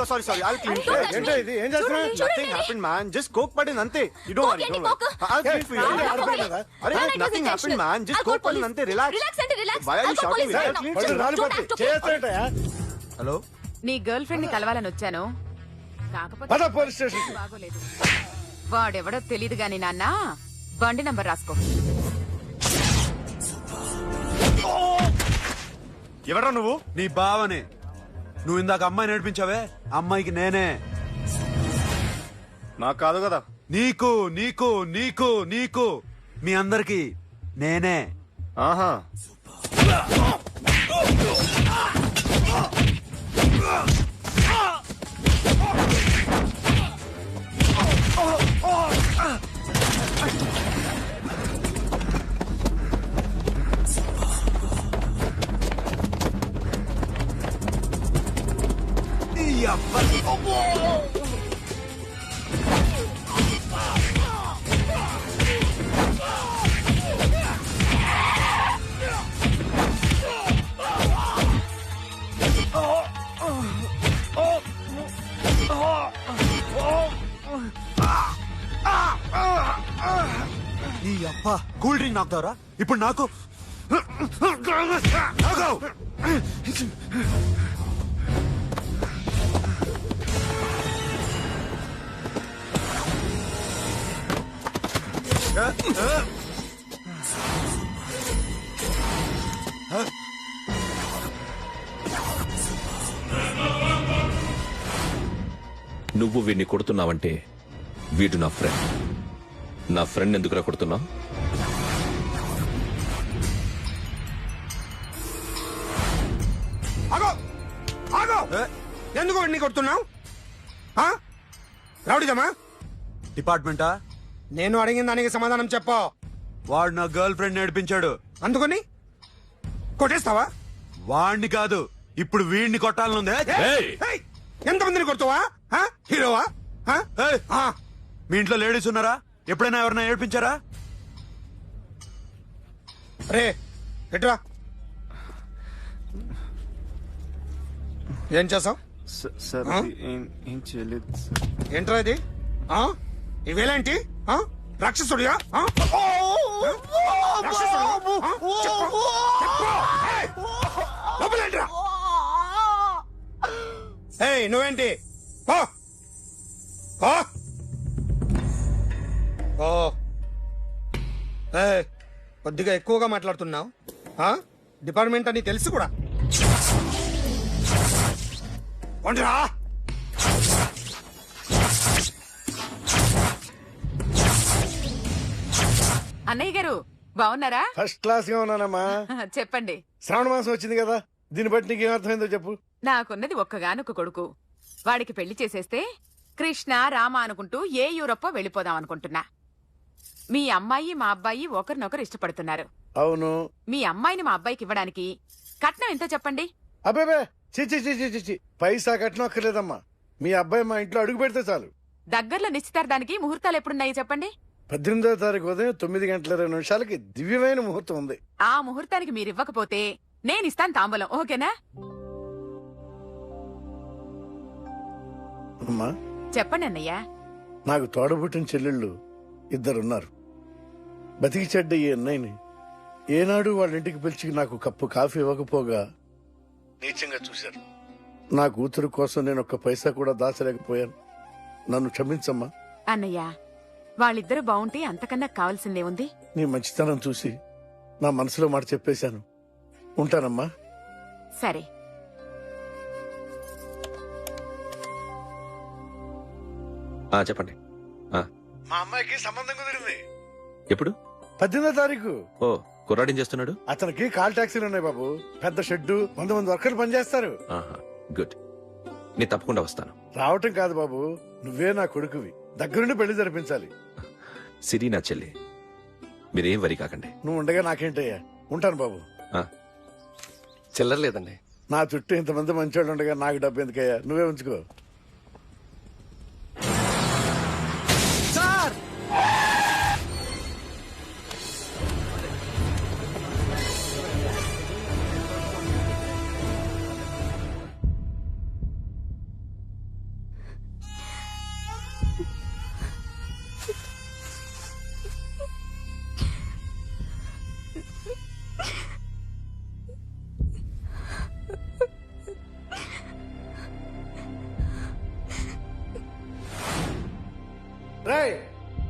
Sorry sorry I'll clean. ఏంటో ఇది ఏం చేస్తున్నా? Nothing happened man, just coke పడింది అంతే. You don't worry, don't worry. I'll clean for you. అరే nothing happened man, just coke పడింది అంతే. Relax. Why are you shouting? Hello, నీ గర్ల్ ఫ్రెండ్ ని కలవాలని వచ్చాను. కాకపోతే పద పోలీస్ స్టేషన్. బాగోలేదు. వాడెవడో తెలీదు గాని నాన్న, బండి నంబర్ రాసుకో. ఎవరా నువ్వు? నీ బావనే. నువ్వు ఇందాక అమ్మాయి నడిపించావే, అమ్మాయికి నేనే. నాకు కాదు కదా. నీకు నీకు నీకు నీకు మీ అందరికి నేనే. ఆహా. నీ అబ్బా కూల్ డ్రింక్ నాకుతావరా ఇప్పుడు నాకు? నువ్వు వీడిని కొడుతున్నావంటే వీడు నా ఫ్రెండ్. నా ఫ్రెండ్ ఎందుకురా కొడుతున్నావు? ఎందుకు వాడిని కొడుతున్నావు? రౌడీజమా? డిపార్ట్మెంటా? నేను అడిగిన దానికి సమాధానం చెప్పు. వాడు నా గర్ల్ ఫ్రెండ్ నడిపించాడు. అందుకని కొట్టేస్తావా? వాడిని కాదు, ఇప్పుడు వీడిని కొట్టాలనుందే. ఎంతమందిని కొడుతావా? హీరోవా? మీ ఇంట్లో లేడీస్ ఉన్నారా? ఎప్పుడైనా ఎవరైనా ఏడిపించారా? రే ఎట్రా, ఏం చేసావు? సార్ ఏం చేయలేదు. ఏంట్రా ఇది? ఇవేలాంటి రాక్షసుడియా? నువ్వేంటి? కొద్దిగా ఎక్కువగా మాట్లాడుతున్నావు. డిపార్ట్మెంట్ అని తెలుసు కూడా. కొండ్రా అన్నయ్య గారు బాగున్నారా? ఫస్ట్ క్లాస్ గా ఉన్నానమ్మా. చెప్పండి. శ్రావణ మాసం వచ్చింది కదా, దీన్ని బట్టి నీకు ఏమర్థమైందో చెప్పు. నాకున్నది ఒక్కగానొక్క కొడుకు. వాడికి పెళ్లి చేసేస్తే కృష్ణ రామ అనుకుంటూ ఏ యూరప్పో వెళ్ళిపోదాం అనుకుంటున్నా. మీ అమ్మాయి మా అబ్బాయి ఒకరినొకరు ఇష్టపడుతున్నారు. అవును. మీ అమ్మాయిని మా అబ్బాయికి ఇవ్వడానికి కట్నం ఎంతో చెప్పండి. అబ్బాబే చిచి పైసా కట్నం అక్కర్లేదమ్మా. మీ అబ్బాయి మా ఇంట్లో అడుగు పెడితే చాలు. దగ్గరలో నిశ్చితార్థానికి ముహూర్తాలు ఎప్పుడున్నాయి చెప్పండి. 18వ తారీఖు ఉదయం 9:20 దివ్యమైన ముహూర్తం ఉంది. ఆ ముహూర్తానికి మీరు ఇవ్వకపోతే నేనిస్తాను తాంబూలం. ఓకేనా? అమ్మా చెప్పండి అన్నయ్య. నాకు తోడబుట్టిన చెల్లెళ్ళు ఇద్దరున్నారు. బతికి చెడ్డ ఈ అన్నయ్యని ఏనాడు వాళ్ళ ఇంటికి పిలిచి నాకు కప్పు కాఫీ ఇవ్వకపోగా నీచంగా చూశారు. నా కూతురు కోసం నేను ఒక్క పైసా కూడా దాచలేకపోయాను. నన్ను క్షమించమ్మా. అన్నయ్య, వాళ్ళిద్దరూ బావుంటే అంతకన్నా కావాల్సిందే ఉంది. నీ మంచితనం చూసి నా మనసులో మాట చెప్పేశాను. ఉంటానమ్మా. సరే. చెప్పండి. మా అమ్మాయికి సంబంధం కుదిరింది. ఎప్పుడు? 18వ తారీఖు. ఓ, కుర్రాడేం చేస్తున్నాడు? అతనికి కాల్ టాక్సీలు ఉన్నాయి బాబు. పెద్ద షెడ్డు, 100 మంది వర్కర్లు పనిచేస్తారు. గుడ్. నేను తప్పకుండా వస్తాను. రావటం కాదు బాబు, నువ్వే నా కొడుకువి. దగ్గరుండి పెళ్లి జరిపించాలి. సిరి నా చెల్లి, మీరేం వరి కాకండి. నువ్వు ఉండగా నాకేంటయ్యా. ఉంటాను బాబు. చిల్లర లేదండి. నా చుట్టూ ఇంతమంది మంచోళ్ళు ఉండగా నాకు డబ్బు ఎందుకయ్యా, నువ్వే ఉంచుకో. సార్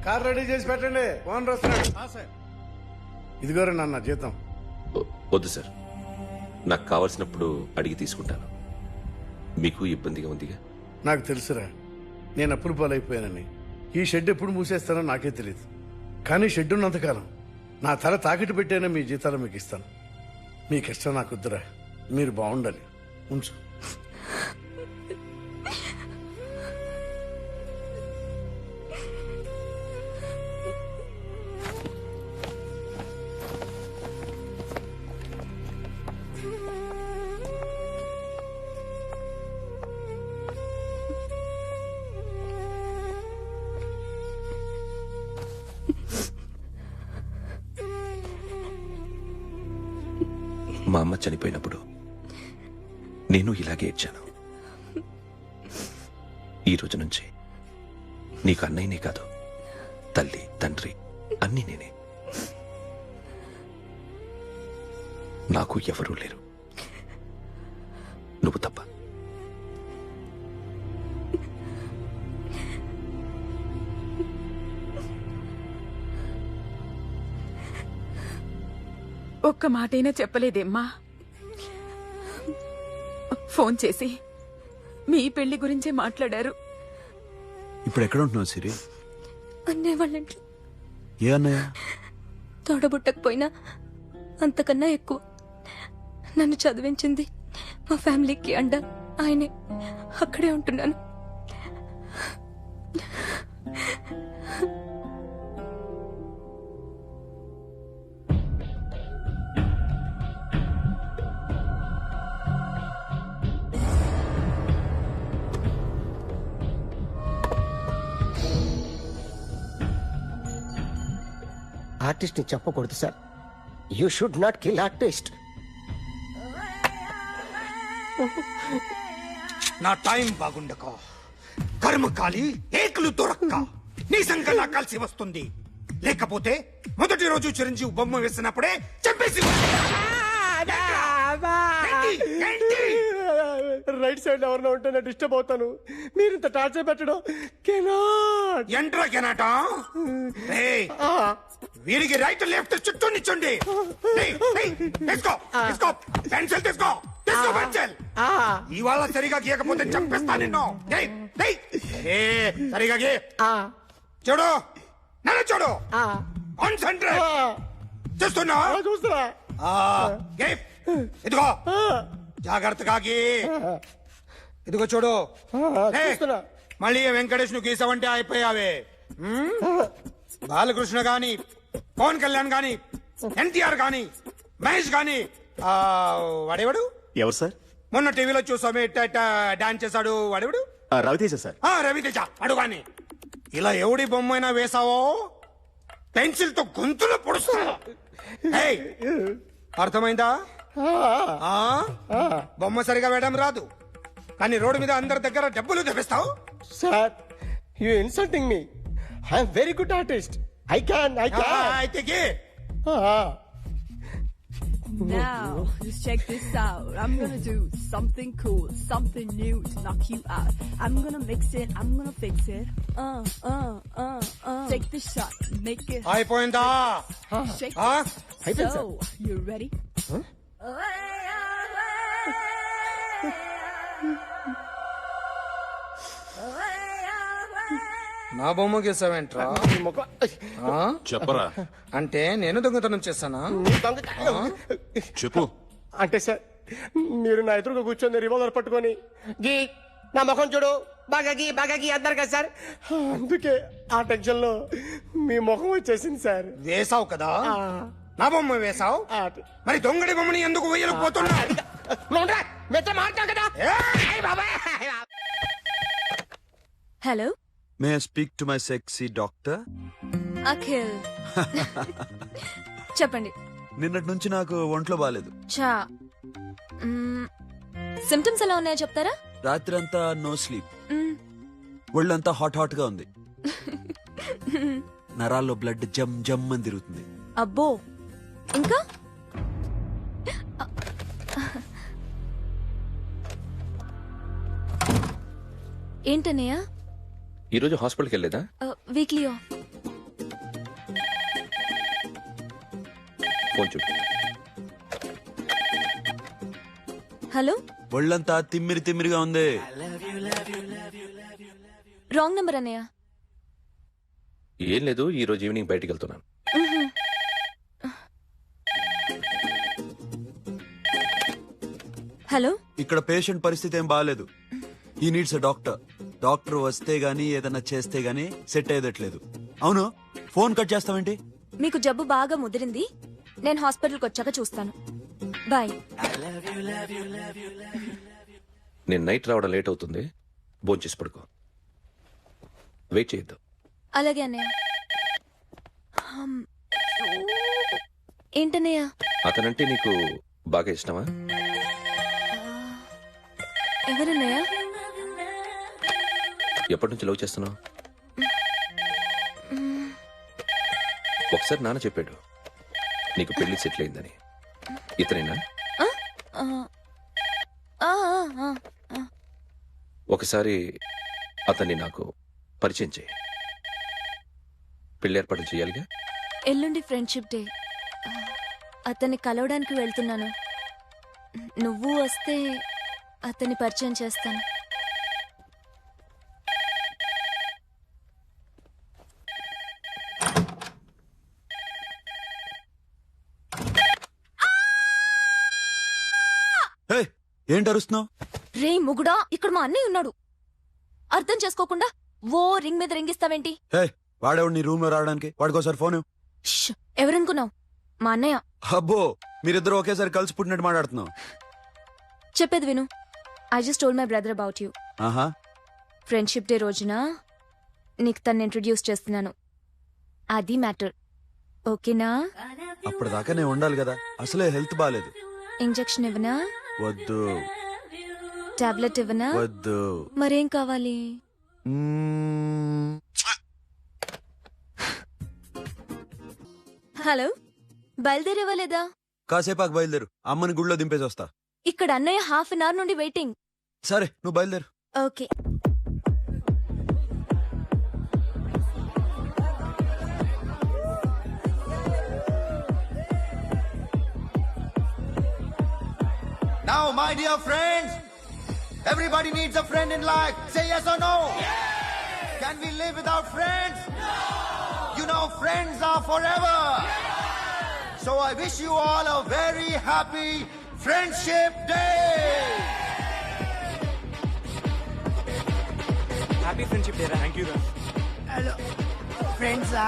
కార్ రెడీ చేసి పెట్టండి. ఓనర్ వస్తున్నాడు. ఇదిగోరా నాన్న జీతం. వద్దు సార్, నాకు కావలసినప్పుడు అడిగి తీసుకుంటాను. మీకు ఇబ్బందిగా ఉందిగా? నాకు తెలుసురా, నేను అప్పులు పాలైపోయానని. ఈ షెడ్ ఎప్పుడు మూసేస్తానో నాకే తెలియదు. కానీ షెడ్ ఉన్నంతకాలం నా తల తాకిట్టు పెట్టైనా మీ జీతాలు మీకు ఇస్తాను. మీ కష్టం నాకు వద్దురా, మీరు బాగుండాలి. ఉంచు. మా అమ్మ చనిపోయినప్పుడు నేను ఇలాగే ఏడ్చాను. ఈ రోజు నుంచి నీకు అన్నయ్యనే కాదు, తల్లి తండ్రి అన్నీ నేనే. నాకు ఎవరూ లేరు, నువ్వు తప్ప. ఒక్క మాటైనా చెప్పలేదేమ్మా? ఫోన్ చేసి మీ పెళ్లి గురించే మాట్లాడారు. ఇప్పుడు ఎక్కడ ఉంటున్నావు సిరి? అన్నయ్య వాళ్ళ ఇంట్లో. ఏ అన్నయ్య? తోడబుట్టకపోయినా అంతకన్నా ఎక్కువ నన్ను చదివించింది మా ఫ్యామిలీకి అండ ఆయనే. అక్కడే ఉంటున్నాను. ఆర్టిస్ట్ ని చెప్పకూడదు sir. You should not kill artist. నా టైం బాగుండక కర్మకాలి ఏకులు దొరక్క నీ సంకల్లా కలిసి వస్తుంది. లేకపోతే మొదటి రోజు చిరంజీవి బొమ్మ వేసినప్పుడే చెప్పేసి రైట్ సైడ్ ఎవరినో ఉంటే నేను డిస్టర్బ్ అవుతాను. మీరు ఇంత టార్చర్ పెట్టడం కెనాట్. ఎంట్రా కెనాట. వీరికి రైట్ లెఫ్ట్ చుట్టూ నిచ్చండి. తీసుకో తీసుకో పెన్సిల్ తీసుకో తీసుకో పెన్సిల్. ఇవాళ సరిగా గీయకపోతే చంపేస్తా నిన్ను. సరిగా గీ. చూడు నన్ను చూడు. కాన్సంట్రేట్. చూస్తున్నా చూస్తున్నా. ఇదిగో జాగ్రత్తగా గీ. ఇదిగో చూడు. మళ్ళీ వెంకటేష్ ను గీసావంటే అయిపోయావే. బాలకృష్ణ గాని, పవన్ కళ్యాణ్ గాని, ఎన్టీఆర్ గాని, మహేష్ గాని, వాడేవాడు ఎవరు సార్? మొన్న టీవీలో చూసామే డాన్స్ చేశాడు వాడేవాడు? రవితేజ సార్. రవితేజ అడుగాని. ఇలా ఎవడి బొమ్మైనా వేసావో పెన్సిల్ తో గొంతులో పొడుస్తా. అర్థమైందా? బొమ్మ సరిగా వేయడం రాదు, కానీ రోడ్డు మీద అందరి దగ్గర డబ్బులు తెప్పిస్తావు. Sir you insulting me. I'm very good artist. I can. అయితే గీ. Now, just check this out. I'm gonna do something cool, something new to knock you out. I'm gonna mix it, I'm gonna fix it. Take the shot, make it. అయిపోయిందా? Shake it. So, you ready? నా బొమ్మ గీసావేంట్రా? చెప్పరా. అంటే నేను దొంగతనం చేస్తానా? చెప్పు. అంటే సార్ మీరు నా ఎదురుగా కూర్చొని రివాల్వర్ పట్టుకొని గీ నా ముఖం చూడు బాగా గీ అన్నారు కదా సార్. అందుకే ఆ టెన్షన్ లో మీ ముఖం వచ్చేసింది సార్. వేసావు కదా, నా బొమ్మ వేసావు. మరి దొంగడి బొమ్మని ఎందుకు వేయలేకపోతున్నా? Hello, may I speak to my sexy doctor? Akhil. చెప్పండి. నిన్నటి నుంచి నాకు ఒంట్లో బాలేదు. చా సిమ్టమ్స్ ఎలా ఉన్నాయో చెప్తారా? రాత్రి అంతా నో స్లీప్, ఒళ్ళంతా హాట్ గా ఉంది, నరాల్లో బ్లడ్ జమ్ జమ్ అని తిరుగుతుంది. అబ్బో, ఇంకా? ఏంటన్నయ్య? ఈరోజు హాస్పిటల్కి వెళ్ళేదా? వీక్లీ ఫోన్ చూడు. హలో, ఒళ్ళంతా తిమ్మిరి తిమ్మిరిగా ఉంది. రాంగ్ నెంబర్ అన్నయ్య. ఏం లేదు, ఈ రోజు ఈవినింగ్ బయటికి వెళ్తున్నాను. హలో, ఇక్కడ పేషెంట్ పరిస్థితి ఏం బాగాలేదు. ఈ నీడ్స్ డాక్టర్. డాక్టర్ వస్తే గానీ ఏదైనా చేస్తే గానీ సెట్ అయ్యేదట్లేదు. అవును, ఫోన్ కట్ చేస్తావేంటి? మీకు జబ్బు బాగా ముదిరింది, నేను హాస్పిటల్కి వచ్చాక చూస్తాను. బాయ్. నేను నైట్ రావడం లేట్ అవుతుంది, భోంచేసి పడుకో. వెయిట్ చేయొద్దు. అలాగే అన్నయ్య. ఏంటన్నయ్య? అతనంటే నీకు బాగా ఇష్టమా? ఎవరన్నయ్య? ఎప్పటి నుంచి లవ్ చేస్తున్నావు? ఒకసారి నాన్న చెప్పాడు నీకు పెళ్లి సెటిల్ అయిందని. ఇతనేనా? ఒకసారి అతన్ని నాకు పరిచయం చేయి. పెళ్లి ఏర్పాటు చేయాలిగా. ఎల్లుండి ఫ్రెండ్షిప్ డే, అతన్ని కలవడానికి వెళ్తున్నాను. నువ్వు వస్తే అతన్ని పరిచయం చేస్తాను. ఏంటి అరుస్తున్నావు? రే ముగుడా, ఇక్కడ మా అన్నయ్య ఉన్నాడు. అర్థం చేసుకోకుండా ఓ రింగ్ మీద రింగిస్తావేంటి? వాడేవాడు నీ రూమ్ లో రావడానికి? వాడికోసారి ఫోన్. ఎవరనుకున్నావు? మా అన్నయ్య. అబ్బో, మీరిద్దరు ఒకేసారి కలిసి పుట్టినట్టు మాట్లాడుతున్నావు. చెప్పేది విను. I just told my brother about you. ఆహా. ఫ్రెండ్షిప్ డే రోజున నీకు తను ఇంట్రడ్యూస్ చేస్తున్నాను. అది మ్యాటర్. ఓకేనా? అప్పటిదాకా నేను ఉండాలి కదా, అసలే హెల్త్ బాగాలేదు. ఇంజెక్షన్ ఇవ్వనా? వద్దు. టాబ్లెట్ ఇవ్వనా? వద్దు. మరేం కావాలి? హలో, బయలుదేరేవాలేదా? కాసేపాకు బయలుదేరు, అమ్మని గుళ్ళో దింపేసి వస్తా. ఇక్కడ అన్నయ్య హాఫ్ అన్ అవర్ నుండి వెయిటింగ్. సరే, నువ్వు బయలుదేరు. Okay. Now, my dear friends, everybody needs a friend in life. Say yes or no. Can we live without friends? You know, friends are forever. So I wish you all a very happy Friendship Day. Happy friendship day. Thank you రా. Hello ఫ్రెండ్సా?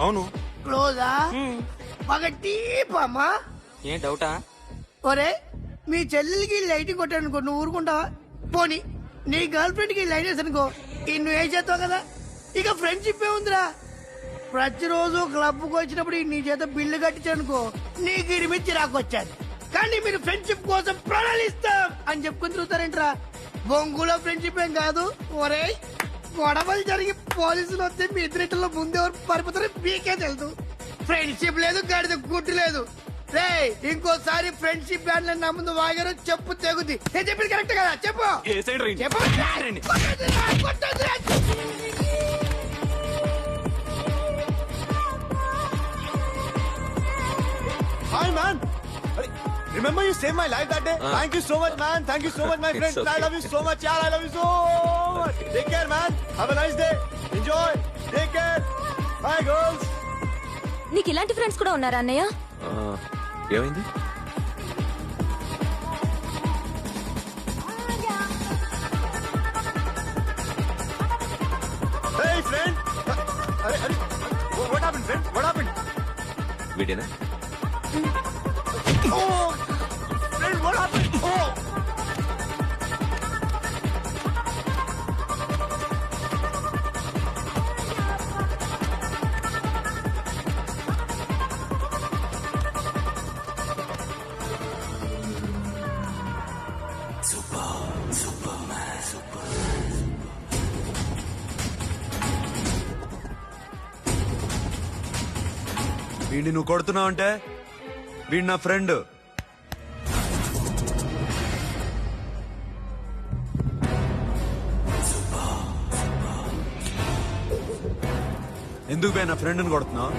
అవును. క్లోజా? బాగా deep అమ్మా. ఏం డౌటా? ఒరే, మీ చెల్లెలకి light కొట్టానుకో, నువ్వు ఊరుకుంటావా? పోనీ నీ గర్ల్ ఫ్రెండ్ కి లైట్ వేసానుకో, నువ్వు ఏం చేస్తావు కదా? ఇక ఫ్రెండ్షిప్ ఏ ఉందిరా. ప్రతిరోజు క్లబ్కి వచ్చినప్పుడు నీ చేత బిల్లు కట్టించానుకో, నీకు ఇడి మీద చిరాకు వచ్చాను. కానీ మీరు ఫ్రెండ్షిప్ కోసం ప్రణాళిస్తాం అని చెప్పుకుని తిరుగుతారేంట్రా? బొంగులో ఫ్రెండ్షిప్ ఏం కాదు. ఒరే, గొడవలు జరిగి పోలీసులు వస్తే మీ ఇద్దరిలో ముందెవరు పరిపోతారో మీకే తెలుసు. ఫ్రెండ్షిప్ లేదు, గాడిద గుడ్డు లేదు. రే, ఇంకోసారి ఫ్రెండ్షిప్ బ్యాండ్ నా ముందు వాగారు చెప్పు తెగుద్ది. నేను చెప్పింది కరెక్ట్ కదా? చెప్పు. Hi man. Remember you saved my life that day? Thank you so much, man. Thank you so much, my friend. okay. I love you so much, yaar. I love you so much. Take care, man. Have a nice day. Enjoy. Take care. Bye, girls. నీకు ఇలాంటి friends కూడా ఉన్నారా అన్నయ్య? ఏమైంది? Hey, friend. What happened, friend? What happened? వీడేనా? Oh, friend, what happened? Oh. వీడిని నువ్వు కొడుతున్నావు అంటే వీడు నా ఫ్రెండ్. ఎందుకు పోయి నా ఫ్రెండ్ని కొడుతున్నావు?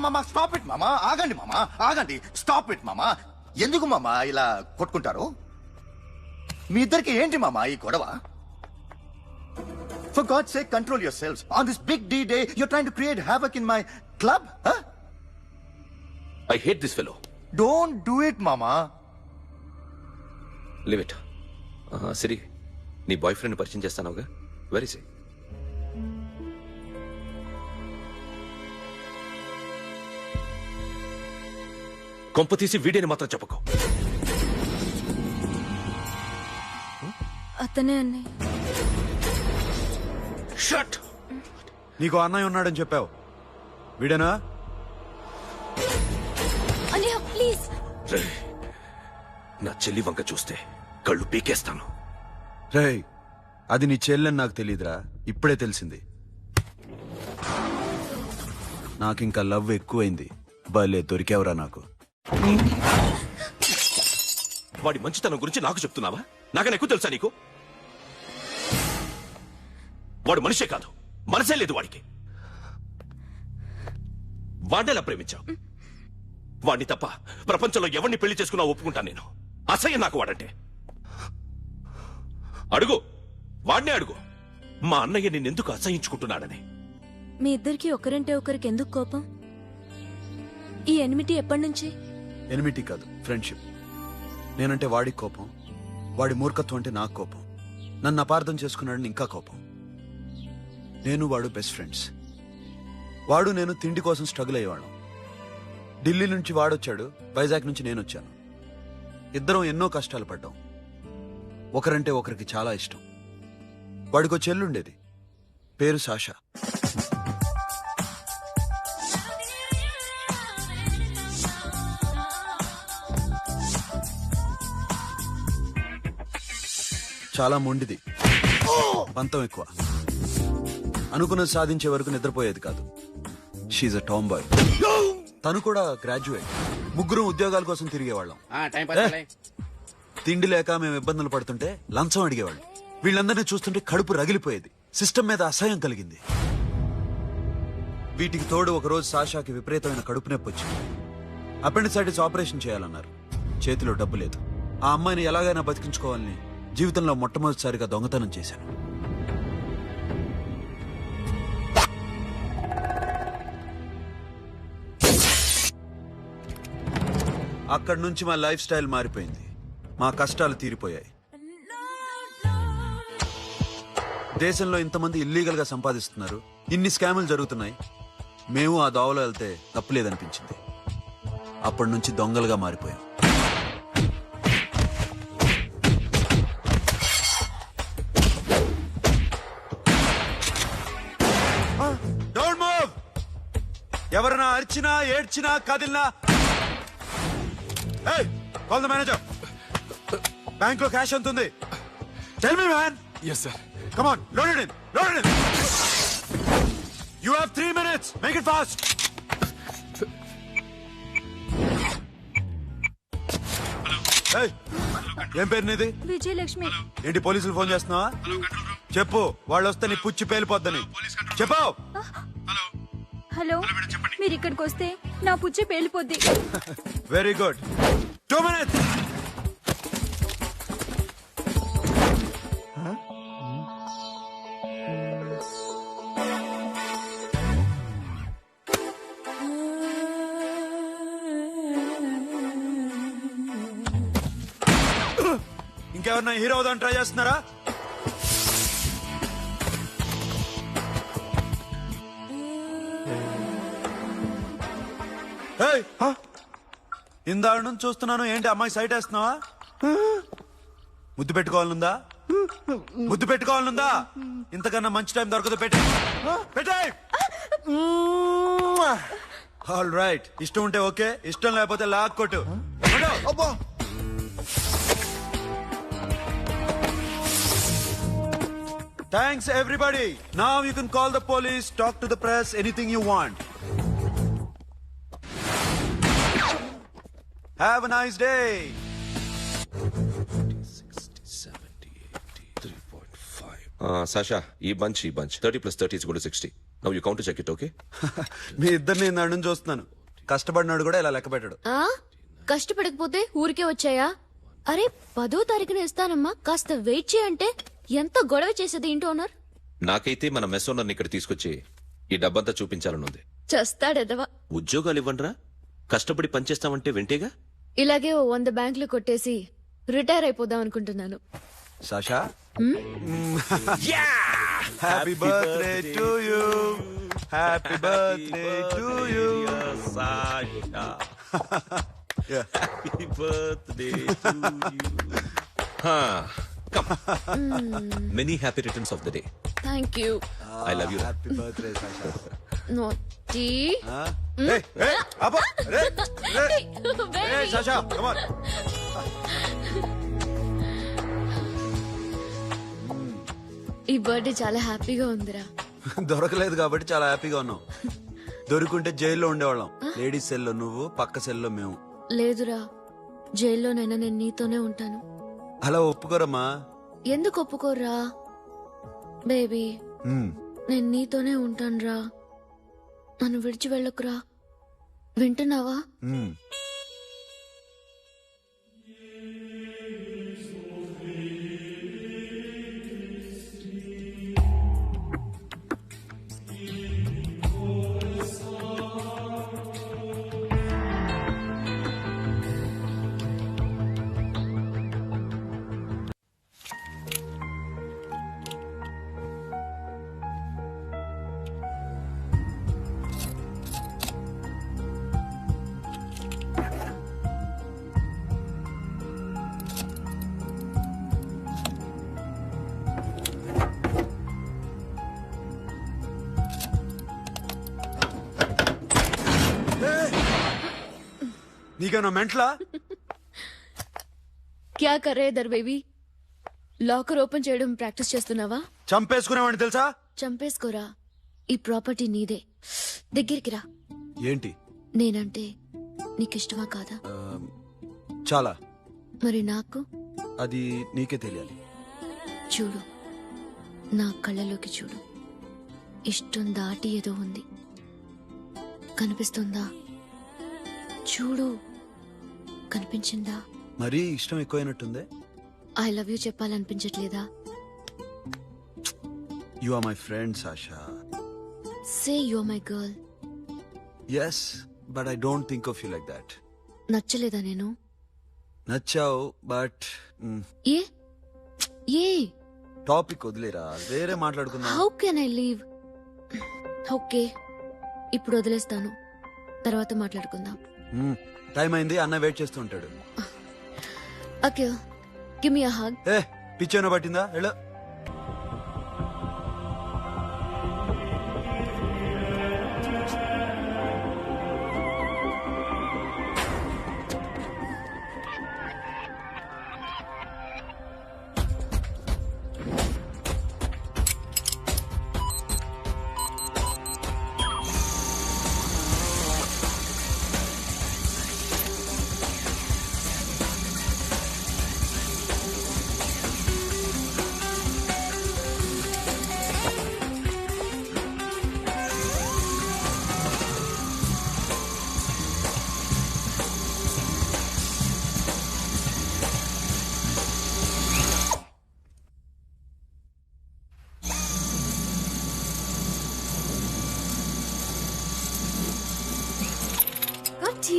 మామా స్టాప్ ఇట్ మామా. ఆగండి మామా, ఆగండి. స్టాప్ ఇట్ మామా. ఎందుకు మామా ఇలా కొట్టుకుంటారు? మీ ఇద్దరికి ఏంటి మామా ఈ గొడవ? For God's sake, control yourselves. On this big D-Day, you're trying to create havoc in my club? Huh? I hate this fellow. Don't do it, mama. Leave it. సిరి, నీ బాయ్ ఫ్రెండ్ పరిచయం చేస్తానుగా. వెరీ సే. కొంప తీసి వీడియోని మాత్రం చెప్పకు. అతనే అన్నయ్య. Shut. నీకు అన్నయ్య ఉన్నాడని చెప్పావు, వీడేనా? అన్నయ్య ప్లీజ్. నా చెల్లి వంక చూస్తే కళ్ళు పీకేస్తాను. రేయ్, అది నీ చెల్లెని నాకు తెలియదురా, ఇప్పుడే తెలిసింది. నాకింకా లవ్ ఎక్కువైంది. భలే దొరికావురా నాకు. వాడి మంచితనం గురించి నాకు చెప్తున్నావా? నాకన్నా ఎక్కువ తెలుసా నీకు? వాడు మనిషే కాదు, మనసే లేదు వాడికి. వాడినేలా ప్రేమించావు? వాడిని తప్ప ప్రపంచంలో ఎవరిని పెళ్లి చేసుకున్నా ఒప్పుకుంటాను నేను. అసహ్యం నాకు వాడంటే. అడుగు, వాడినే అడుగు, మా అన్నయ్య నిన్నెందుకు అసహించుకుంటున్నాడని. మీ ఇద్దరికి ఒకరంటే ఒకరికి ఎందుకు కోపం? ఈ ఎనిమిటీ ఎప్పటి నుంచి? ఎనిమిటీ కాదు, ఫ్రెండ్షిప్. నేనంటే వాడికి కోపం, వాడి మూర్ఖత్వం అంటే నాకు కోపం. నన్ను అపార్థం చేసుకున్నాడని ఇంకా కోపం. నేను వాడు బెస్ట్ ఫ్రెండ్స్. వాడు నేను తిండి కోసం స్ట్రగుల్ అయ్యేవాళ్ళం. ఢిల్లీ నుంచి వాడొచ్చాడు, వైజాగ్ నుంచి నేను వచ్చాను. ఇద్దరం ఎన్నో కష్టాలు పడ్డాం. ఒకరంటే ఒకరికి చాలా ఇష్టం. వాడికో చెల్లుండేది, పేరు సాషా. చాలా మొండిది, పంతం ఎక్కువ. అనుకున్నది సాధించే వరకు నిద్రపోయేది కాదు. She's a tomboy. తను కూడా గ్రాడ్యుయేట్. ముగ్గురు ఉద్యోగాల కోసం తిరిగేవాళ్ళం. తిండి లేక మేము ఇబ్బందులు పడుతుంటే లంచం అడిగేవాళ్ళం. వీళ్ళందరినీ చూస్తుంటే కడుపు రగిలిపోయేది. సిస్టమ్ మీద అసహ్యం కలిగింది. వీటికి తోడు ఒకరోజు సాషాకి విపరీతమైన కడుపు నొప్పి వచ్చింది. అపెండిసైటిస్ ఆపరేషన్ చేయాలన్నారు. చేతిలో డబ్బు లేదు. ఆ అమ్మాయిని ఎలాగైనా బతికించుకోవాలని జీవితంలో మొట్టమొదటిసారిగా దొంగతనం చేశాను. అక్కడి నుంచి మా లైఫ్ స్టైల్ మారిపోయింది. మా కష్టాలు తీరిపోయాయి. దేశంలో ఇంతమంది ఇల్లీగల్ గా సంపాదిస్తున్నారు, ఇన్ని స్కాములు జరుగుతున్నాయి. మేము ఆ దోవలో వెళ్తే తప్పులేదనిపించింది. అప్పటి నుంచి దొంగలుగా మారిపోయాం. Don't move. ఎవరైనా అరిచినా ఏడ్చినా కదిలినా కాల్ ద మేనేజర్. బ్యాంక్ లో క్యాష్ ఎంత ఉంది? Tell me man. Yes sir. Come on, load it in, load it in. You have 3 minutes. Make it fast. ఏం పేరు నీది? విజయలక్ష్మి. ఏంటి పోలీసులు ఫోన్ చేస్తున్నావా? చెప్పు, వాళ్ళు వస్తే నీ పుచ్చి పేలిపోద్దని చెప్పు. హలో, మీరు ఇక్కడికి వస్తే నా పుచ్చి పేలిపోద్ది. Very good. 2 minutes. ఇంకెవరన్నా హీరో అవుదాన్ని ట్రై చేస్తున్నారా? ఇందాక నుంచి చూస్తున్నాను, ఏంటి అమ్మాయి సైట్ వేస్తున్నావా? ముద్దు పెట్టుకోవాలనుందా? ముద్దు పెట్టుకోవాలనుందా? ఇంతకన్నా మంచి టైం దొరకదు. పెట్టే ఆల్ రైట్, ఇష్టం ఉంటే ఓకే, ఇష్టం లేకపోతే లాక్కొట్టు. Thanks everybody. Now you can call the police, talk to the press, anything you want. Have a nice day. 3.5. Sasha, ఈ bunch 30 plus 30 is equal to 60. Now you count to check it, okay? మీ ఇద్దరిని నేను నుంచి చూస్తున్నాను. కష్టపడినాడు కూడా ఇలా లెక్క పెట్టాడు. కష్టపడకపోతే ఊరికే వచ్చాయా? అరే 10వ తారీఖున ఇస్తానమ్మా, కాస్త వెయిట్ చేయంటే ఎంత గొడవ చేసేది ఇంటి ఓనర్. నాకైతే మన మెస్ ఓనర్ని ఇక్కడ తీసుకొచ్చి ఈ డబ్బంతా చూపించాలనుంది. చస్తాడెదవా. ఉద్యోగాలు ఇవ్వండిరా, కష్టపడి పనిచేస్తామంటే వింటేగా. ఇలాగే 100 బ్యాంకులు కొట్టేసి రిటైర్ అయిపోదాం అనుకుంటున్నాను. Sasha? Happy birthday to you. Happy birthday to you, Sasha. Happy birthday to you. Come. Many happy returns of the day. Thank you. I love you. Happy birthday, Sasha. Naughty. Hey, Abba. Hey, Sasha, come on. ఈ birthday చాలా హ్యాపీగా ఉందిరా. దొరకలేదు కాబట్టి చాలా హ్యాపీగా ఉన్నాం. దొరుకుంటే జైల్లో ఉండేవాళ్ళం. లేడీస్ సెల్లో నువ్వు, పక్క సెల్లో మేము. లేదురా, జైల్లోనైనా నేను నీతోనే ఉంటాను. అలా ఒప్పుకోరమ్మా. ఎందుకు ఒప్పుకోర్రా బేబీ? నేను నీతోనే ఉంటానురా, నన్ను విడిచి వెళ్ళకురా. వింటున్నావా? నీకేనా మెంట్లా? క్యా కరే దర్ బేబీ? లాకర్ ఓపెన్ చేయడం ప్రాక్టీస్ చేస్తున్నావా? చంపేసుకునేవాడిని తెలుసా? చంపేసుకోరా, ఈ ప్రాపర్టీ నీదే. దగ్గరికి రా. ఏంటి? నేనంటే నీకిష్టమా కాదా? చాలా. మరి నాకు? అది నీకే తెలియాలి. చూడు, నా కళ్ళలోకి చూడు. ఇష్టం దాటి ఏదో ఉంది, కనిపిస్తుందా? చూడు, కనిపించిందా? మరీ ఇష్టం ఎక్కువైనట్టుందే. ఐ లవ్ యూ చెప్పాలనిపించట్లేదా? You are my friend Sasha. Say you are my girl. Yes, but I don't think of you like that. నచ్చలేదా నేను? నచ్చావు, బట్ ఏ ఏ టాపిక్ వదిలేరా, వేరే మాట్లాడుకుందాం. How can I leave? Okay, ఇప్పుడు వదిలేస్తాను, తర్వాత మాట్లాడుకుందాం. టైం అయింది, అన్న వెయిట్ చేస్తూ ఉంటాడు. Okay, give me a hug. ఏ పిచ్చేనో పట్టిందా? వెళ్ళు.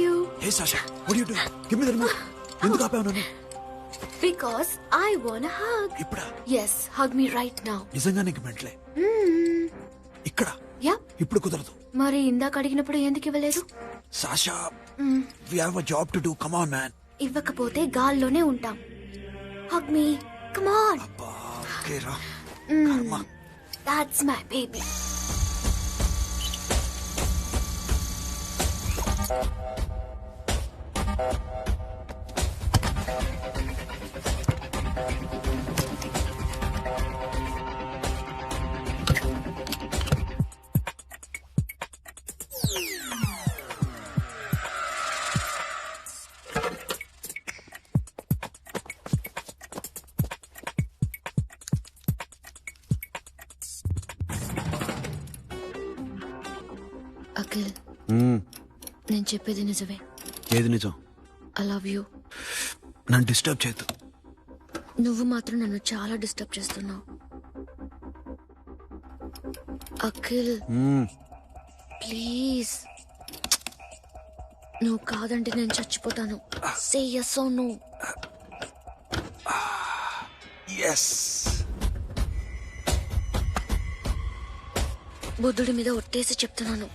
You. Hey Sasha, what are you doing? Give me the remote. ఎందుకు ఆపావు నన్ను? Because I want a hug. ఇప్పుడా? Yes, hug me right now. నిజంగా నీకు మెంట్లే? ఇక్కడ? యా. ఇప్పుడు కుదరదు. మరి ఇందాక అడిగినప్పుడు ఎందుకు ఇవ్వలేదు? Sasha, we have a job to do. Come on, man. ఇవ్వకపోతే గాల్లోనే ఉంటాం. Hug me. Come on. అబ్బా, ఓకే రా. That's my baby. అఖిల్ నేను చెప్పేది నిజమే. ఏది నిజం? I love you. నన్ను డిస్టర్బ్ చేయొద్దు. నువ్వు మాత్రం నన్ను చాలా డిస్టర్బ్ చేస్తున్నావు. అఖిల్ ప్లీజ్, నువ్వు కాదంటే నేను చచ్చిపోతాను. సే yes or no. yes. బుద్ధుడి మీద ఒట్టేసి చెప్తున్నాను,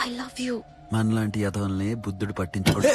ఐ లవ్ యూ. మనలాంటి యదవల్ని బుద్ధుడు పట్టించుకోడు.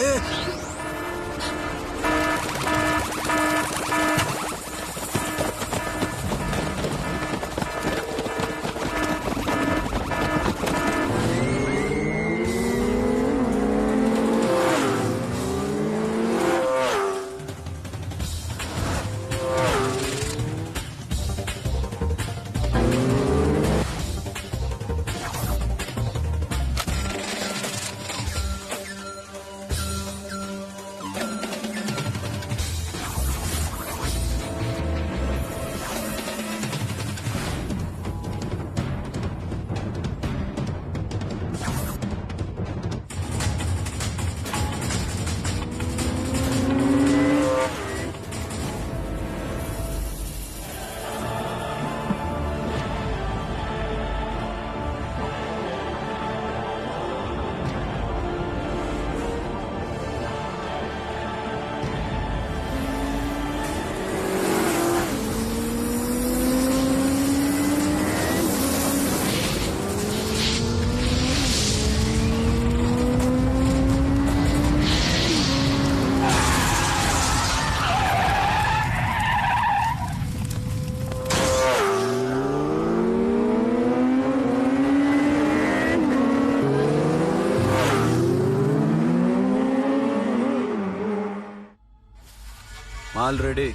Already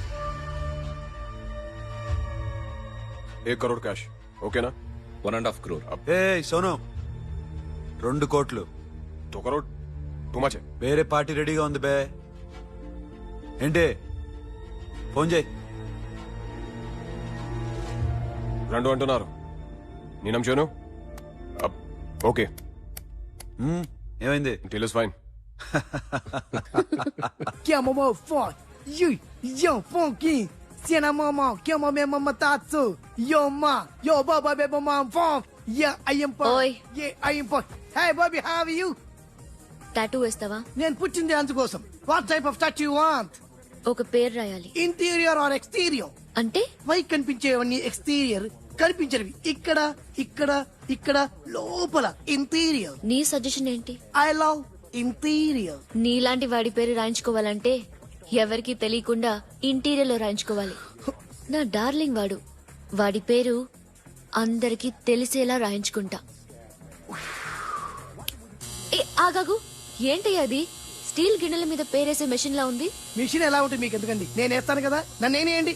1 crore cash. ఓకేనా? 1.5 crore. ఏ సోను, 2 కోట్లు. 2 crore too much. వేరే పార్టీ రెడీగా ఉంది బే. ఏంటి? ఫోన్ చేయి. 2 అంటున్నారు. నీ నమ్మును? ఓకే. ఏమైంది? Deal is fine. Que a mamãe fora. Yo, funky. Se na mamãe, que a mamãe mamãe tatsu. Yo, ma. Yo, baba, baby, mom, funk. Yeah, I am fun. Oi. Yeah, I am fun. Hey, Bobby, how are you? Tattoo వేస్తావా? నేను పుట్టింది అందుకోసం. What type of tattoo you want? ఒక పేరు రాయాలి. Interior or exterior? అంటే పై కనిపించేవన్నీ exterior, కనిపించేవి ఇక్కడ ఇక్కడ ఇక్కడ లోపల ఇంటీరియర్. నీ సజెషన్ ఏంటి? I love interior. నీలాంటి వాడి పేరు రాయించుకోవాలంటే ఎవరికి తెలియకుండా ఇంటీరియర్ లో రాయించుకోవాలి. నా డార్లింగ్ వాడు, వాడి పేరు అందరికి తెలిసేలా రాయించుకుంటా. ఏ ఆగాగు, ఏంటయ్యా అది? స్టీల్ గిన్నెల మీద పేరేసే మెషిన్ లా ఉంది. మిషన్ ఎలా ఉంటుంది మీకు ఎందుకండి? నేను వేస్తాను కదా, నన్ను నేనేయండి.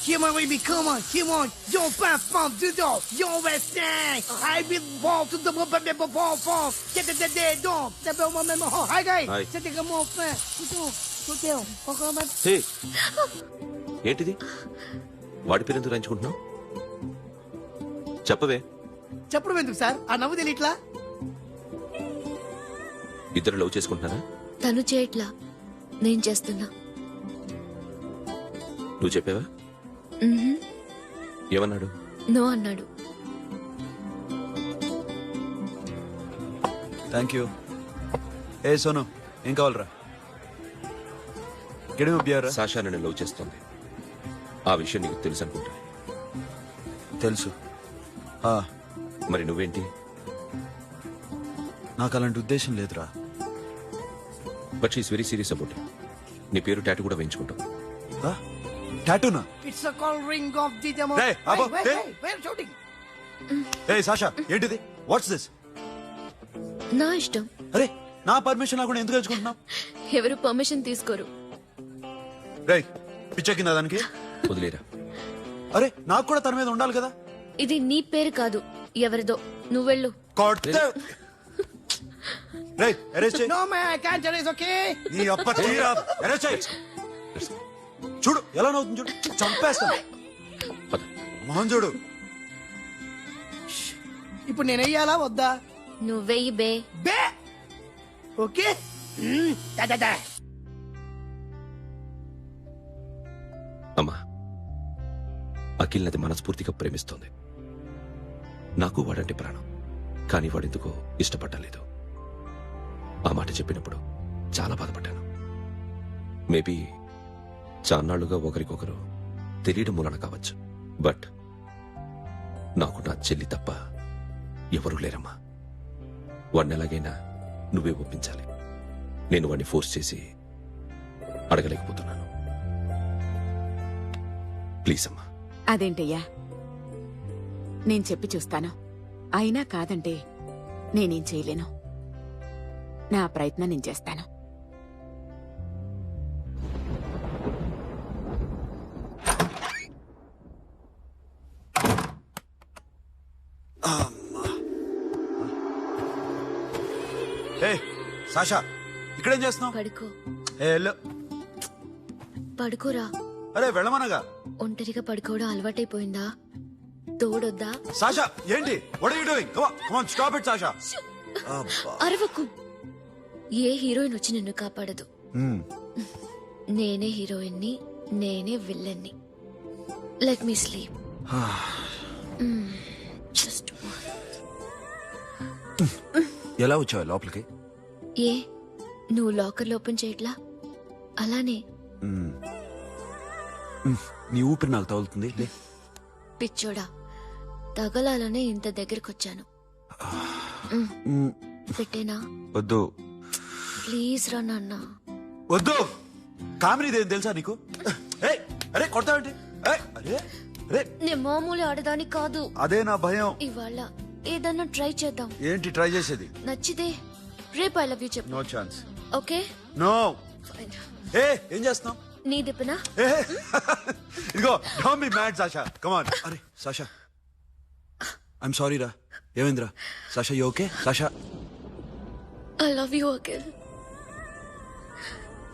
Come on, baby, come on, come on. Yo, fast pump, do do. Yo, West End. I will walk to the bomb. Get the dead dog. The bomb. Hi, guys. Hi. Set the come on, fast. Go down. హే, ఏంటిది? వాడి పేరు ఎందుకు రాయించుకుంటున్నావు? చెప్పవే. చెప్పడం ఎందుకు sir? ఆ నవ్వు తెలియట్లా? ఇద్దరు లవ్ చేసుకుంటున్నారా? తను చేయట్లా, నేను చేస్తున్నా. నువ్వు చెప్పావా? ఏమన్నాడు? నో అన్నాడు. Thank you. ఏ సోను, ఏం కావాలరా? సాషా నన్ను లవ్ చేస్తుంది. ఆ విషయం నీకు తెలుసు అనుకుంటా. తెలుసు. మరి నువ్వేంటి? నాకు అలాంటి ఉద్దేశం లేదురా. But she's very serious about it. నీ పేరు టాటూ కూడా వేయించుకుంటాం. టాటూనా? It's a call ring of the demo. Hey, Abba, hey. We're shooting. Hey, Sasha, ఏంటిది? What's this? నా ఇష్టం. అరే నా పర్మిషన్ లేకుండా ఎందుకు తెచ్చుకుంటున్నావు? ఎవరు పర్మిషన్ తీసుకోరు. రేయ్ పిచ్చెక్కిందా దానికి? వదిలేరా. అరే నాకు కూడా తన మీద ఉండాలి కదా. ఇది నీ పేరు కాదు, ఎవరిదో. నువ్వెళ్ళు. రేయ్ అరెస్ట్ చేయి. No man, I can't tell. It's okay. నీ అప్ప తీరా అరెస్ట్ చేయి. చూడు ఎలా నవ్వుతుంది చూడు, చంపేస్తాను. మోహన్ చూడు. ఇప్పుడు నేను వెయ్యాలా వద్దా? నువ్వెయ్యి బే. బే ఓకే. అమ్మా, అఖిల్ నది మనస్ఫూర్తిగా ప్రేమిస్తోంది. నాకు వాడంటే ప్రాణం, కానీ వాడెందుకో ఇష్టపడలేదు. ఆ మాట చెప్పినప్పుడు చాలా బాధపడ్డాను. మేబీ చాన్నాళ్లుగా ఒకరికొకరు తెలియడం మూలన కావచ్చు. బట్ నాకు నా చెల్లి తప్ప ఎవరూ లేరమ్మా. వాడిని ఎలాగైనా నువ్వే ఒప్పించాలి. నేను వాడిని ఫోర్స్ చేసి అడగలేకపోతున్నాను. ప్లీజ్ అమ్మా. అదేంటయ్యా, నేను చెప్పి చూస్తాను. అయినా కాదంటే నేనేం చేయలేను. నా ప్రయత్నం నేను చేస్తాను. సాషా ఇక్కడేం చేస్తున్నావు? పడుకో. పడుకోరా. అరే వెళ్ళమనగా. ఒంటరిగా పడుకోవడం అలవాటైపోయిందా? తోడొద్దా? సాషా ఏంటి? What are you doing? Come on stop it Sasha. అరవకు. ఏ హీరోయిన్ వచ్చి నిన్ను కాపాడదు. నేనే హీరోయిన్ని, నేనే విల్లన్ని. Let me sleep. జస్ట్ ఎలా వచ్చావు లోపలికి? ఏ నువ్వు లాకర్లో ఓపెన్ చేయట్లా? అలానే. నీ ఊపిరి నాకు తగులుతుంది. లే పిచ్చోడా, తగలాలనే ఇంత దగ్గరకొచ్చాను. పెట్టేనా? వద్దు ప్లీజ్ రా నాన్న. వద్దు. కామినీదేం తెలుసా నీకు? అరే కొడతావేంటి? నేను మామూలు ఆడదాని కాదు. అదే నా భయం. ఇవాళ ఏదన్నా ట్రై చేద్దాం. ఏంటి ట్రై చేసేది? నచ్చితే రేపు ఐ లవ్ యూ చెప్పు. No chance. Okay no. ఏం చేస్తున్నావు? నీ దిప్పనా? ఇదిగో don't be mad Sasha. Come on. అరే సాషా ఐఎమ్ సారీ రా. ఏమైందిరా? Sasha you okay? Sasha I love you Akhil.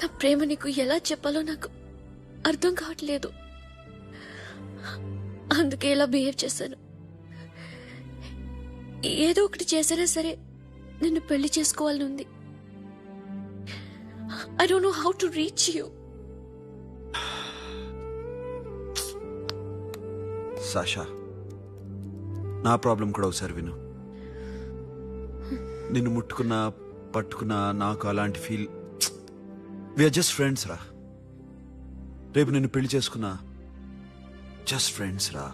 నా ప్రేమ నీకు ఎలా చెప్పాలో నాకు అర్థం కావట్లేదు. అందుకే ఇలా బిహేవ్ చేశాను. ఏదో ఒకటి చేసినా సరే నిన్ను పెళ్లి చేసుకోవాలని ఉంది. I don't know how to reach you. Sasha నా ప్రాబ్లం కూడా ఒకసారి విను. నిన్ను ముట్టుకున్నా పట్టుకున్నా నాకు అలాంటి ఫీల్. వీఆర్ జస్ట్ ఫ్రెండ్స్ రా. రేపు నిన్ను పెళ్లి చేసుకున్నా జస్ట్ ఫ్రెండ్స్ రా.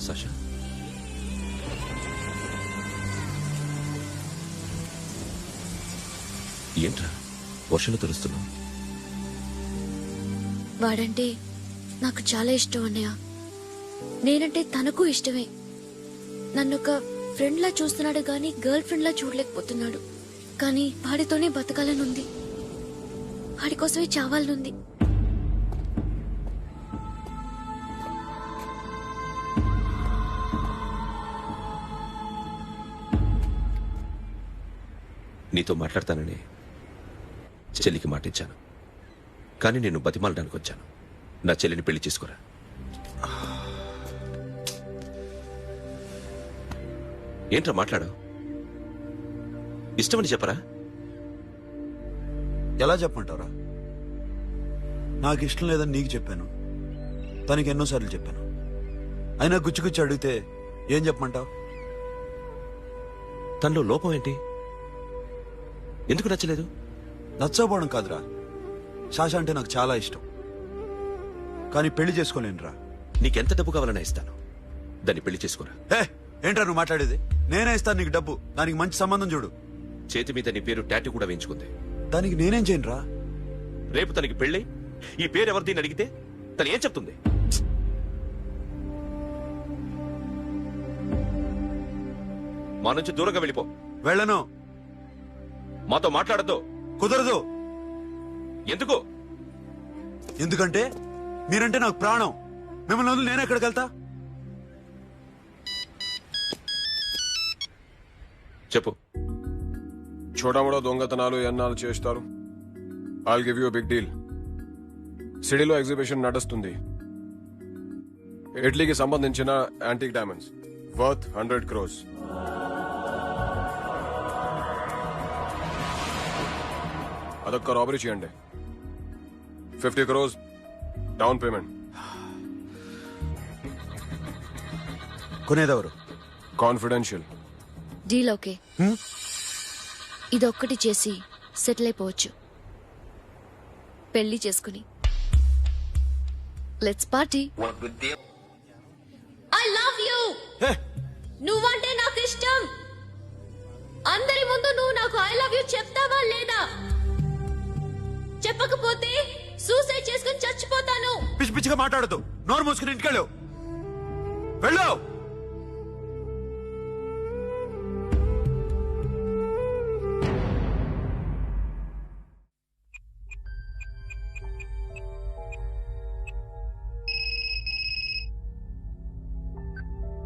సాషా ఏంట్రా వర్షంలో తెలుస్తున్నావు? వాడంటే నాకు చాలా ఇష్టం అన్నయ్య. నేనంటే తనకు ఇష్టమే. నన్ను ఒక ఫ్రెండ్ లా చూస్తున్నాడు గాని గర్ల్ ఫ్రెండ్ లా చూడలేకపోతున్నాడు. కానీ వాడితోనే బతకాలనుంది. వాడి కోసమే చావాలనుంది. నీతో మాట్లాడతానని చెల్లికి మాటిచ్చాను, కానీ నేను బతిమాలడానికి వచ్చాను. నా చెల్లిని పెళ్లి చేసుకోరా. ఏంట్రా మాట్లాడావు? ఇష్టమని చెప్పరా? ఎలా చెప్పమంటావురా? నాకు ఇష్టం లేదని నీకు చెప్పాను, తనకి ఎన్నోసార్లు చెప్పాను. అయినా గుచ్చి అడిగితే ఏం చెప్పమంటావు? తనలో లోపం ఏంటి? ఎందుకు నచ్చలేదు? నచ్చకపోవడం కాదురా, శాష అంటే నాకు చాలా ఇష్టం, కానీ పెళ్లి చేసుకోలేనురా. నీకెంత డబ్బు కావాలన్నా ఇస్తాను, దాన్ని పెళ్లి చేసుకోరా. ఏంట్రా నువ్వు మాట్లాడేది? నేనే ఇస్తాను నీకు డబ్బు, దానికి మంచి సంబంధం చూడు. చేతి మీద నీ పేరు టాటూ కూడా వేయించుకుంది. దానికి నేనేం చేయనురా? రేపు తనకి పెళ్ళి ఈ పేరు ఎవరిది అడిగితే తను ఏం చెప్తుంది? మా నుంచి దూరంగా వెళ్ళిపో. వెళ్ళను. మాతో మాట్లాడద్దు. కుదరదు. ఎందుకు? ఎందుకంటే మీరంటే నాకు ప్రాణం. మిమ్మల్ని వదిలి నేను ఎక్కడికి వెళ్తా? చెప్పు. చోటామోడా దొంగతనాలు ఎన్నాళ్ళు చేస్తారు? I'll give you big deal. సిటీలో ఎగ్జిబిషన్ నడుస్తుంది. ఇటలీకి సంబంధించిన యాంటిక్ డైమండ్స్ వర్త్ 100 crores. అదొక్క రాబరీ చేయండి. 50 crores డౌన్ పేమెంట్. కొనేదెవరు? కాన్ఫిడెన్షియల్. Deal okay. ఇదొక్కటి చేసి సెటిల్ అయిపోవచ్చు. పెళ్లి చేసుకుని let's party. I love you. నువ్వంటే నాకు ఇష్టం. అందరి ముందు నువ్వు నాకు ఐ లవ్ యూ చెప్తావా లేదా? చెప్పకపోతే సూసైడ్ చేసుకుని చచ్చిపోతాను. పిచ్చి పిచ్చిగా మాట్లాడదు. నోరు మూసుకుని ఇంటికెళ్ళు. వెళ్ళు.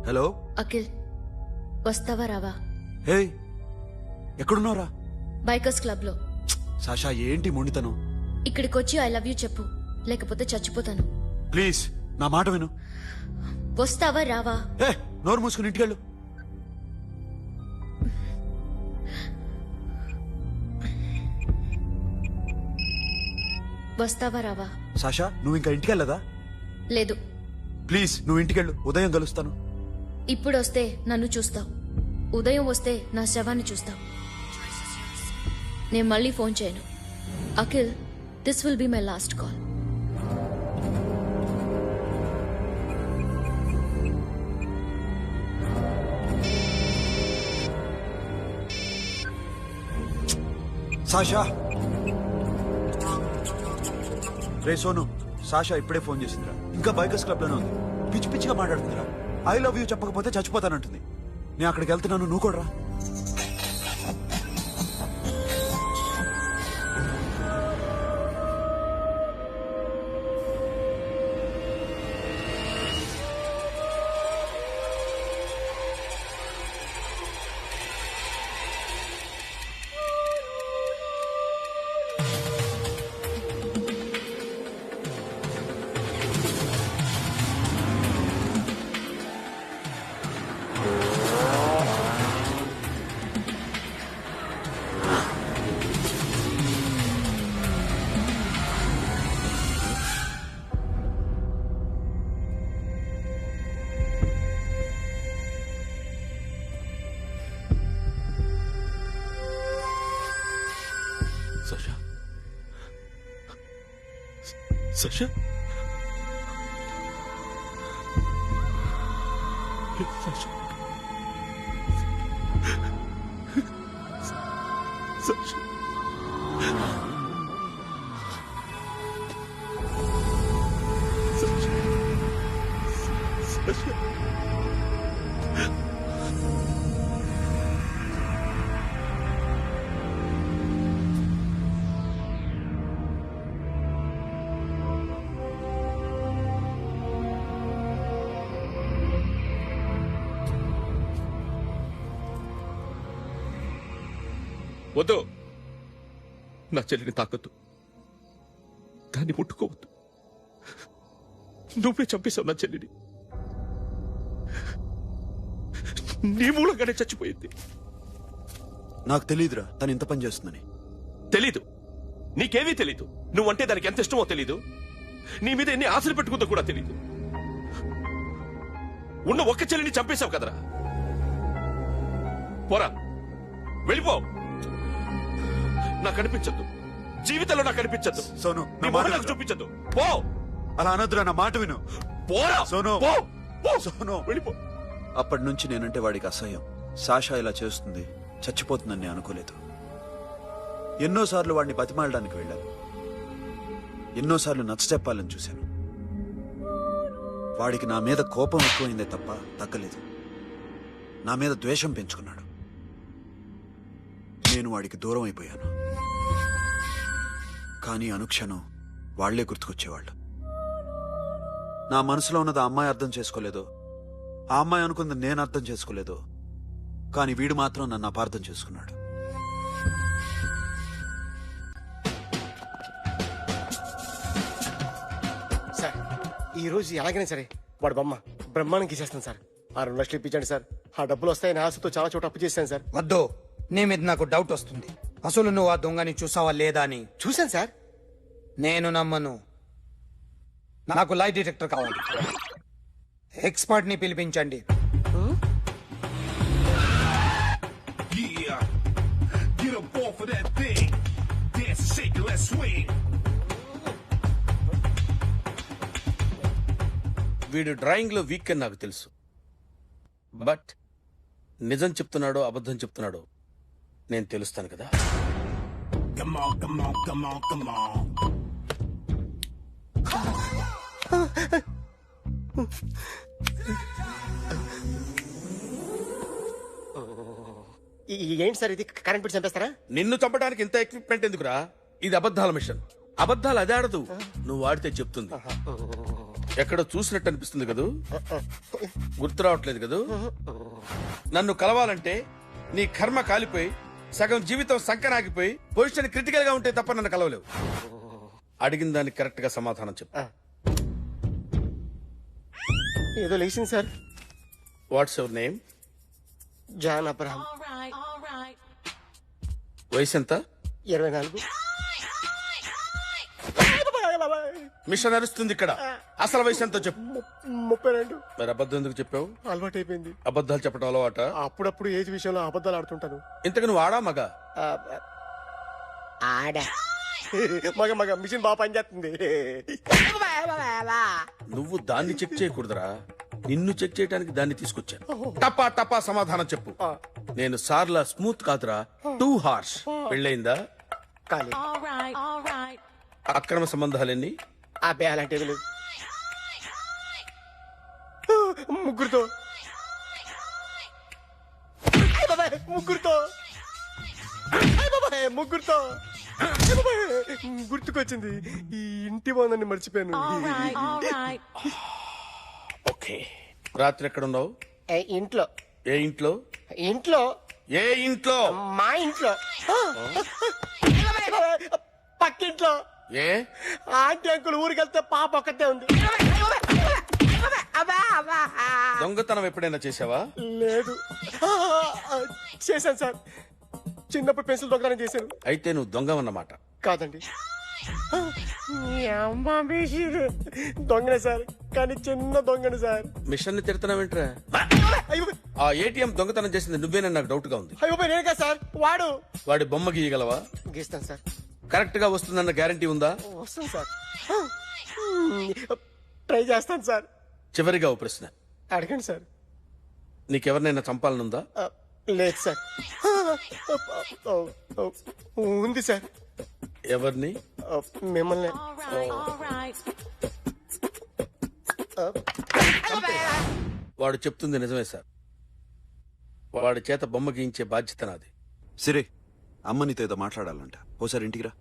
హలో అఖిల్, వస్తావా రావా? హే, ఎక్కడున్నావురా? బైకర్స్ క్లబ్ లో. సాషా, ఏంటి మొండితనం? ఇక్కడికి వచ్చి ఐ లవ్ యూ చెప్పు, లేకపోతే చచ్చిపోతాను. ప్లీజ్ నా మాట విను. వస్తావా రావా? హే, నోరు మూసుకుని ఇంటికెళ్ళు. వస్తావా రావా? సాషా, నువ్వు ఇంకా ఇంటికెళ్ళదా? లేదు. ప్లీజ్ నువ్వు ఇంటికెళ్ళు. ఉదయం కలుస్తాను. ఇప్పుడు వస్తే నన్ను చూస్తావు, ఉదయం వస్తే నా శవాన్ని చూస్తావు. నేను మళ్ళీ ఫోన్ చేయను. Akhil, this will be my last call. Sasha. Ray Sonu, Sasha ఇప్పుడే ఫోన్ చేసిందిరా. ఇంకా బైకర్స్ క్లబ్ లోనే ఉంది. పిచ్చి పిచ్చిగా మాట్లాడుతుందిరా. ఐ లవ్ యూ చెప్పకపోతే చచ్చిపోతానంటుంది. నేను అక్కడికి వెళ్తున్నాను, నువ్వు కూడా రా. Sasha? Sasha? Sasha? Sasha? Sasha? వద్దు, నా చెల్లిని తాకద్దు, దాన్ని ముట్టుకోవద్దు. నువ్వే చంపేశావు నా చెల్లిని. నీ మూలంగానే చచ్చిపోయింది. నాకు తెలీదురా తను ఇంత పని చేస్తుందని. తెలీదు, నీకేమీ తెలీదు. నువ్వంటే దానికి ఎంత ఇష్టమో తెలీదు. నీ మీద ఎన్ని ఆశలు పెట్టుకుందో కూడా తెలీదు. ఉన్న ఒక్క చెల్లిని చంపేశావు కదరా. పోరా, వెళ్ళిపో. నాకు కనిపించద్దు, జీవితంలో నాకు కనిపించద్దు. సోను, నీ మొహం నాకు చూపించద్దు. పో. అలా అనద్దురా, నా మాట విను. పోరా సోను. పో. సోను, వెళ్ళిపో. అప్పటి నుంచి నేనంటే వాడికి అసహ్యం. సాషా ఇలా చేస్తుంది, చచ్చిపోతుందని నేను అనుకోలేదు. ఎన్నోసార్లు వాడిని బతిమాలడానికి వెళ్ళాను, ఎన్నోసార్లు నచ్చ చెప్పాలని చూశాను. వాడికి నా మీద కోపం ఎక్కువైందే తప్ప తగ్గలేదు. నా మీద ద్వేషం పెంచుకున్నాడు. నేను వాడికి దూరం అయిపోయాను. కానీ అనుక్షణం వాళ్లే గుర్తుకొచ్చేవాళ్ళు. నా మనసులో ఉన్నది ఆ అమ్మాయి అర్థం చేసుకోలేదో, ఆ అమ్మాయి అనుకుంది నేను అర్థం చేసుకోలేదో, కానీ వీడు మాత్రం నన్ను అపార్థం చేసుకున్నాడు. సార్ ఈ రోజు ఎలాగైనా సరే వాడు బొమ్మ బ్రహ్మాండం గీసేస్తాను సార్. 6 లక్షలు ఇప్పించండి సార్. ఆ డబ్బులు వస్తాయని ఆశతో చాలా చోట అప్పు చేశాను సార్. వద్దు, నీ మీద నాకు డౌట్ వస్తుంది. అసలు నువ్వు ఆ దొంగని చూసావా లేదా అని. చూశాను సార్. నేను నమ్మను. నాకు లై డిటెక్టర్ కావాలి. ఎక్స్పర్ట్ ని పిలిపించండి. వీడు డ్రాయింగ్ లో వీక్ అని నాకు తెలుసు. బట్ నిజం చెప్తున్నాడో అబద్ధం చెప్తున్నాడో నేను తెలుస్తాను కదా. ఏంటి సార్ ఇది? కరెంట్ బిల్ చంపేస్తారా? నిన్ను చంపడానికి ఇంత ఎక్విప్మెంట్ ఎందుకురా? ఇది అబద్ధాల మిషన్. అబద్ధాలు అదే ఆడదు, నువ్వు వాడితే చెప్తుంది. ఎక్కడో చూసినట్టు అనిపిస్తుంది కదూ, గుర్తు రావట్లేదు కదూ. నన్ను కలవాలంటే నీ కర్మ కాలిపోయి సగం జీవితం సంకనాగిపోయి పొజిషన్ క్రిటికల్ గా ఉంటే తప్ప నన్ను కలవలేవు. అడిగిన దానికి కరెక్ట్ గా సమాధానం చెప్పు. ఏదో లేచింది sir. What's your name? John Abraham. వయసు ఎంత? 24. మిషన్ నడుస్తుంది ఇక్కడ. అసలు వయసు ఎంతో చెప్పు. 32. మరి అబద్ధం ఎందుకు చెప్పావు? అలవాటు అయిపోయింది. అబద్ధాలు చెప్పడం అలవాట? అప్పుడప్పుడు ఏజ్ విషయంలో అబద్ధాలు ఆడుతుంటాను. ఇంతకు నువ్వు ఆడా మగ? ఆడా. మగ మగ మిషన్ బాగా పనిచేస్తుంది. నువ్వు దాన్ని చెక్ చేయకూడదురా, నిన్ను చెక్ చేయడానికి దాన్ని తీసుకొచ్చాను. టపా టపా సమాధానం చెప్పు. నేను సార్లా స్మూత్ కాదురా, టూ హార్ష్. పెళ్ళయిందా? అక్రమ సంబంధాలెన్ని? అబ్బే అలాంటివి లేవు. ముగ్గురుతో ముగ్గురుతో గుర్తుకొచ్చింది. ఈ ఇంటి బాగుందని మర్చిపోయాను. ఓకే. రాత్రి ఎక్కడ ఉన్నావు? ఇంట్లో. ఏ ఇంట్లో? ఇంట్లో. ఏ ఇంట్లో? మా ఇంట్లో. పక్కింట్లో. ఏ ఆంటీ అంకుల్ ఊరికి వెళ్తే పాప ఒక్కతే ఉంది. దొంగతనం ఎప్పుడైనా చేసావా? లేదు. చేశాను సార్. చిన్నప్పుడు పెన్సిల్ దొంగతనం చేశాను. అయితే నువ్వు దొంగ అన్నమాట. కాదండి, దొంగనే సార్, కానీ చిన్న దొంగను సార్. మిషన్ ని తిడుతున్నావేంట్రా? ఆ ఏటీఎం దొంగతనం చేసింది నువ్వేనని నాకు డౌట్ గా ఉంది. అయ్యో నేనే కదా సార్. వాడి బొమ్మ గీయగలవా? గీస్తాను సార్. కరెక్ట్ గా వస్తుందన్న గ్యారంటీ ఉందా? వస్తాను సార్. ట్రై చేస్తాను సార్. చివరిగా ఓ ప్రశ్న అడగండి సార్. నీకెవరినైనా చంపాలనుందా? లేదు సార్. ఉంది సార్. ఎవరిని? మిమ్మల్ని. వాడు చెప్తుంది నిజమే సార్. వాడి చేత బొమ్మ గీయించే బాధ్యత నాది. సిరి, అమ్మ నీతో ఏదో మాట్లాడాలంట. ఓసారి ఇంటికి రా.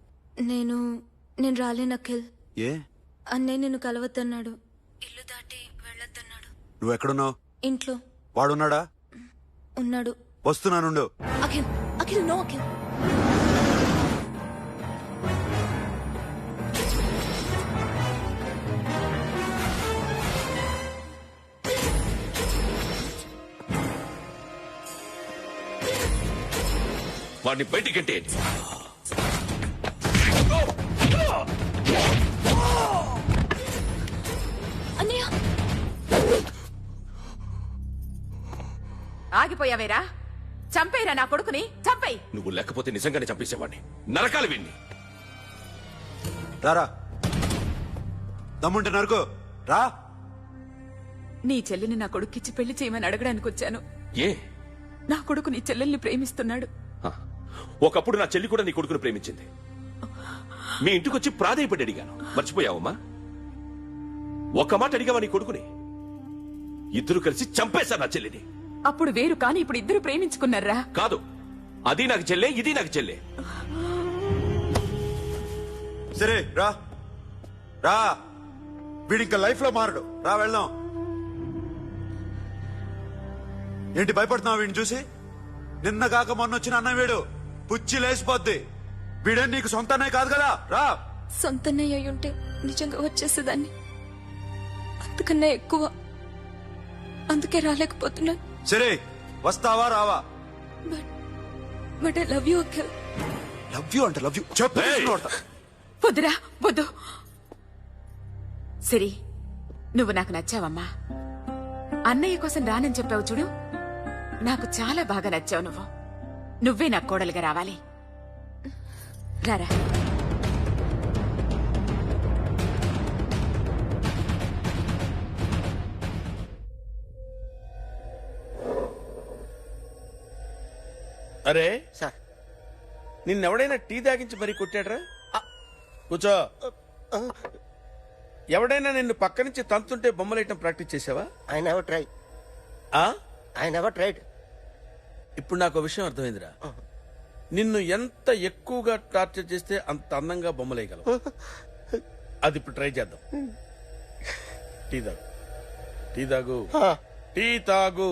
నేను రాలేను అఖిల్. ఏ? అన్నయ్య నిన్ను కలవద్దన్నాడు. ఇల్లు దాటి వెళ్ళొద్దన్నాడు. నువ్వు ఎక్కడున్నావు? ఇంట్లో. వాడున్నాడా? ఉన్నాడు. వస్తున్నానుండు. అఖిల్, అఖిల్, నో అఖిల్. వాడిని బయటికంటే అన్నయ్య. ఆగిపోయావేరా? చంపేరా నా కొడుకుని, చంపేయి. నువ్వు లేకపోతే నిజంగానే చంపేసేవాడిని. నరకాలి విన్ని. రారా, దమ్ముంటే నరుకు రా. నీ చెల్లిని నా కొడుక్కిచ్చి పెళ్లి చేయమని అడగడానికి వచ్చాను. ఏ? నా కొడుకు నీ చెల్లెల్ని ప్రేమిస్తున్నాడు. ఒకప్పుడు నా చెల్లి కూడా నీ కొడుకును ప్రేమించింది. మీ ఇంటికొచ్చి ప్రాధేయపడి అడిగాను, మర్చిపోయావమ్మా? ఒక్క మాట అడిగావా నీ కొడుకుని? ఇద్దరు కలిసి చంపేశారు నా చెల్లిని. అప్పుడు వేరు కానీ ఇప్పుడు ఇద్దరు ప్రేమించుకున్నారా? కాదు, అది నాకు చెల్లె, ఇది నాకు చెల్లె. సరే రా రా, వీడి ఇంకా లైఫ్ లో మారడు. రా వెళ్దాం. ఏంటి భయపడుతున్నావు వీడిని చూసి? నిన్న కాక మొన్న వచ్చిన అన్న వీడు పుచ్చి లేసిపోద్ది. వీడే నీకు సొంతనే కాదు కదా. రా. సొంతన్నయ్య అయ్యుంటే నిజంగా వచ్చేసేదాన్ని, అంతకన్నా ఎక్కువ. అందుకే రాలేకపోతున్నాను. సరే వస్తావా రావా? But I love you Akhil. Love you అంటే లవ్ యూ చెప్పు. వద్దురా వద్దు. సిరి, నువ్వు నాకు నచ్చావమ్మా. అన్నయ్య కోసం రానని చెప్పావు చూడు, నాకు చాలా బాగా నచ్చావు. నువ్వే నాకు కోడలుగా రావాలి. రారా. అరే సార్, నిన్నెవడైనా టీ తాగించి మరీ కొట్టాడ్రా? కూర్చో. ఎవడైనా నిన్ను పక్క నుంచి తంతుంటే బొమ్మలేయటం ప్రాక్టీస్ చేసావా? I never try. I never tried. ఇప్పుడు నాకు విషయం అర్థమైందిరా. నిన్ను ఎంత ఎక్కువగా టార్చర్ చేస్తే అంత అందంగా బొమ్మలేయగలవు. అది ఇప్పుడు ట్రై చేద్దాం. టీ తాగు, టీ తాగు, టీ తాగు.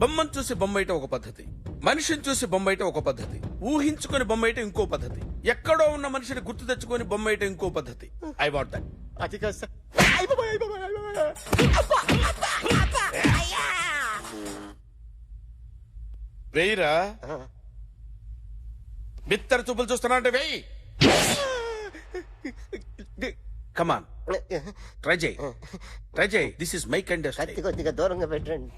బొమ్మను చూసి బొమ్మయటం ఒక పద్ధతి, మనిషిని చూసి బొమ్మయటం ఒక పద్ధతి, ఊహించుకొని బొమ్మయటం ఇంకో పద్ధతి, ఎక్కడో ఉన్న మనిషిని గుర్తు తెచ్చుకొని బొమ్మయటం ఇంకో పద్ధతి. I want that. అది కాదు సార్. వెయ్యిరా. బిత్తర చూపులు చూస్తున్నా అంటే వెయ్యి. కమాన్, ట్రై చేయి, ట్రై చేయి. This is my kind of కత్తి కొద్దిగా దూరంగా పెట్టండి.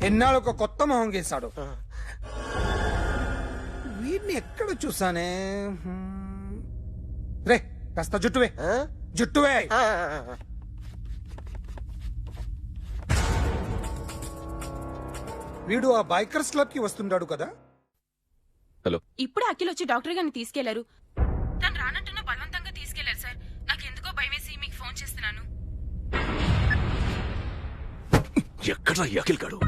ఎన్నాళ్ళు ఒక కొత్త మొహం గీశాడు. వీడిని ఎక్కడ చూసానే? రే కాస్త జుట్టువే, జుట్టువే. వీడు ఆ బైకర్స్ క్లబ్ కి వస్తుంటాడు కదా. హలో, ఇప్పుడు అఖిల్ వచ్చి డాక్టర్ గారిని తీసుకెళ్లారు. తను రానంటున్న బలవంతంగా తీసుకెళ్లారు సార్. నాకు ఎందుకో భయమేసి మీకు ఫోన్ చేస్తున్నాను. ఎక్కడ అఖిల్ గాడు?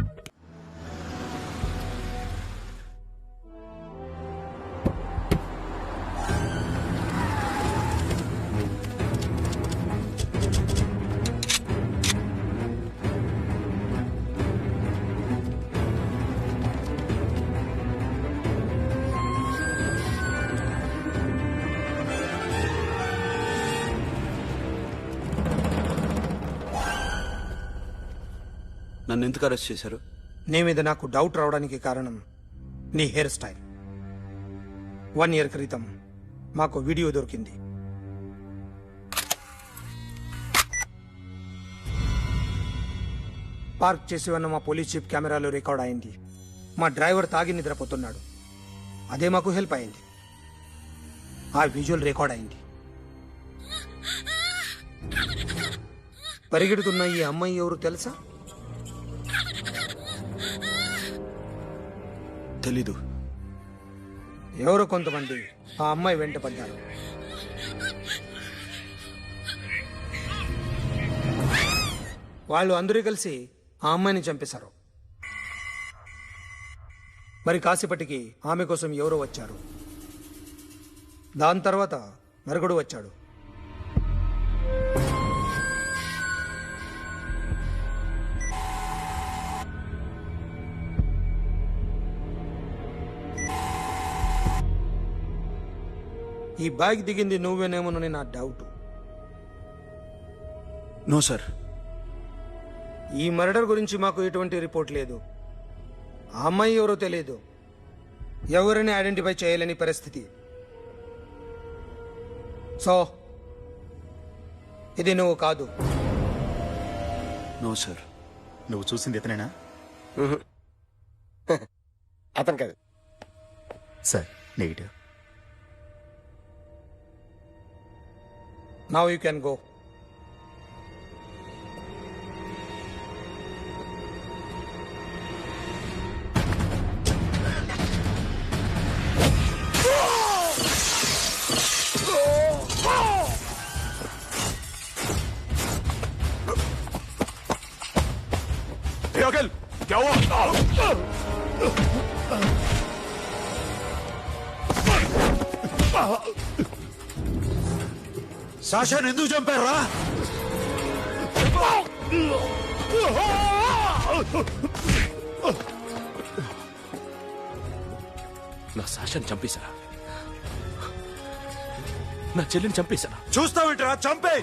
నన్ను ఎందుకు అరెస్ట్ చేశారు? నీ మీద నాకు డౌట్ రావడానికి కారణం నీ హెయిర్ స్టైల్. 1 year క్రితం మాకు వీడియో దొరికింది. పార్క్ చేసి ఉన్న మా పోలీస్ జీప్ కెమెరాలో రికార్డ్ అయింది. మా డ్రైవర్ తాగి నిద్రపోతున్నాడు. అదే మాకు హెల్ప్ అయింది. ఆ విజువల్ రికార్డ్ అయింది. పరిగెడుతున్న ఈ అమ్మాయి ఎవరు తెలుసా? తెలీదు. ఎవరో కొంతమంది ఆ అమ్మాయి వెంట పడ్డారు. వాళ్ళు అందరూ కలిసి ఆ అమ్మాయిని చంపేశారు. మరి కాసేపటికి ఆమె కోసం ఎవరో వచ్చారు. దాని తర్వాత మరొకడు వచ్చాడు. ఈ బ్యాగ్ దిగింది నువ్వేనేమోనని నా డౌట్. No sir. ఈ మర్డర్ గురించి మాకు ఎటువంటి రిపోర్ట్ లేదు. ఆ అమ్మాయి ఎవరో తెలియదు. ఎవరిని ఐడెంటిఫై చేయలేని పరిస్థితి. సో ఇది నువ్వు కాదు. No sir. నువ్వు చూసింది ఇతనేనా? అతను కాదు సార్. Negative. Now you can go. Akhil क्या हुआ? సాషాని ఎందుకు చంపారా? నా సాషాన్ని చంపేశారా? నా చెల్లిని చంపేశారా? చూస్తావేంట్రా, చంపే.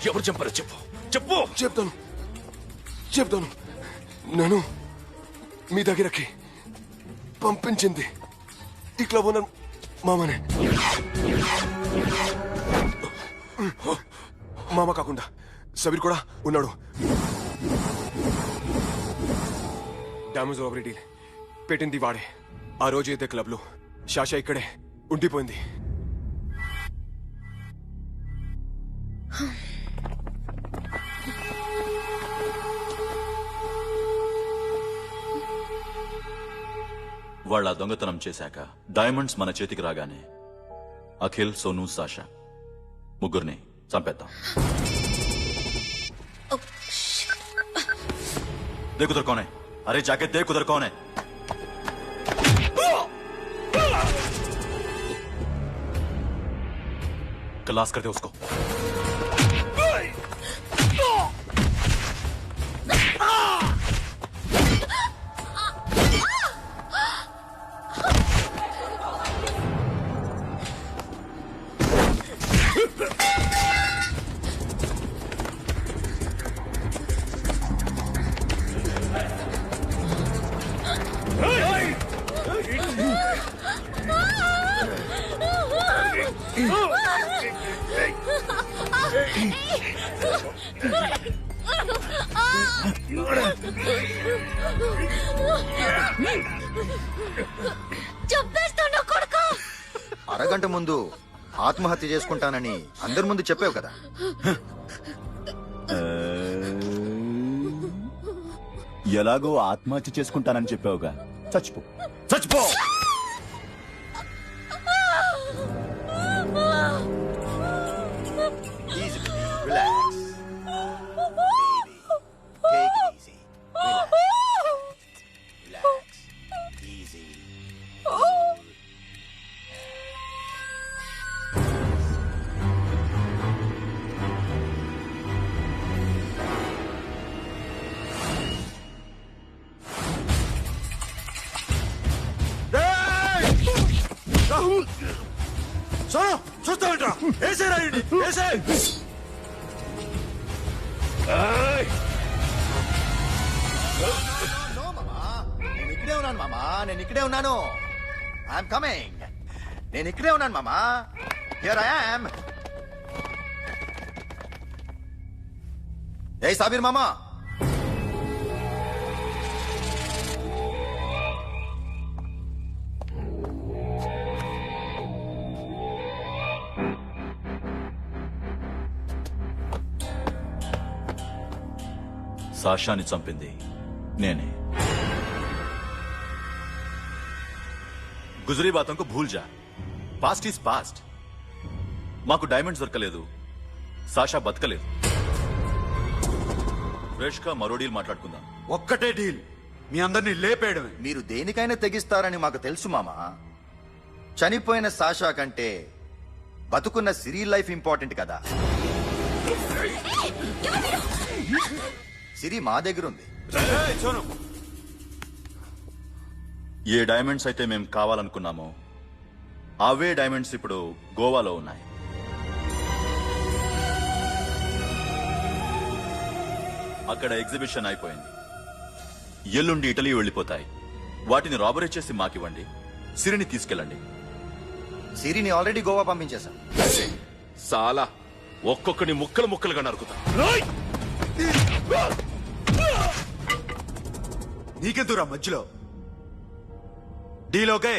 ఎవరు చంపారో చెప్పు, చెప్పు. చెప్తాను. నేను మీ దగ్గరకి పంపించింది ఇట్లా ఉన్న మామనే. మామ కాకుండా సబీర్ కూడా ఉన్నాడు. డ్యామేజ్ ఓవర్ డీల్ పెట్టింది వాడే. ఆ రోజు అయితే క్లబ్ లో శాషా ఇక్కడే ఉండిపోయింది. వాళ్ళ దొంగతనం చేశాక డైమండ్స్ మన చేతికి రాగానే అఖిల్, సోను, సాషా ముగ్గురిని చంపేద్దాం. देख उधर कौन है? अरे जाके देख उधर कौन है? क्लास कर दे उसको. అరగంట ముందు ఆత్మహత్య చేసుకుంటానని అందరి ముందు చెప్పావు కదా. ఎలాగో ఆత్మహత్య చేసుకుంటానని చెప్పావుగా, చచ్చిపో. సోను, చూస్తావేంట్రా? ఏసే రాయండి, ఏసే. నేను ఇక్కడే ఉన్నాను మామా, నేను ఇక్కడే ఉన్నాను. I'm coming. నేను ఇక్కడే ఉన్నాను మామా. Here I am. ఏ సాబీర్ మామా, సాషాని చంపింది నేనే. గుజరీ బాతం కో భూల్ జా, పాస్ట్ ఈజ్ పాస్ట్. మాకు డైమండ్స్ దొరకలేదు, సాషా బతకలేదు. ఫ్రెష్ గా మరో డీల్ మాట్లాడుకుందాం. ఒక్కటే డీల్, మీ అందరినీ లేపేయడమే. మీరు దేనికైనా తెగిస్తారని మాకు తెలుసు మామా. చనిపోయిన సాషా కంటే బతుకున్న సిరి లైఫ్ ఇంపార్టెంట్ కదా. సిరి మా దగ్గర ఉంది. ఏ డైమండ్స్ అయితే మేము కావాలనుకున్నామో అవే డైమండ్స్ ఇప్పుడు గోవాలో ఉన్నాయి. అక్కడ ఎగ్జిబిషన్ అయిపోయింది. ఎల్లుండి ఇటలీ వెళ్ళిపోతాయి. వాటిని రాబరీ చేసి మాకివ్వండి, సిరిని తీసుకెళ్ళండి. సిరిని ఆల్రెడీ గోవా పంపించేశాం. సాలా ఒక్కొక్కని ముక్కలు ముక్కలుగా నరుకుతా. నీకెందురా మధ్యలో? Deal okay?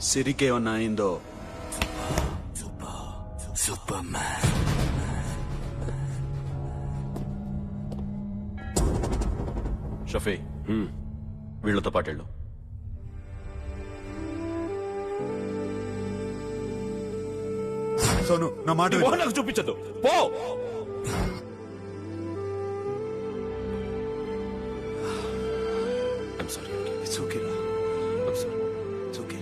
సిరికేమన్నా అయిందో Superman. షఫీ వీళ్ళతో పాటెళ్ళు. సోను నా మాట విను. నాకు చూపించదు పో. I'm sorry. It's okay, Ra. I'm sorry. It's okay.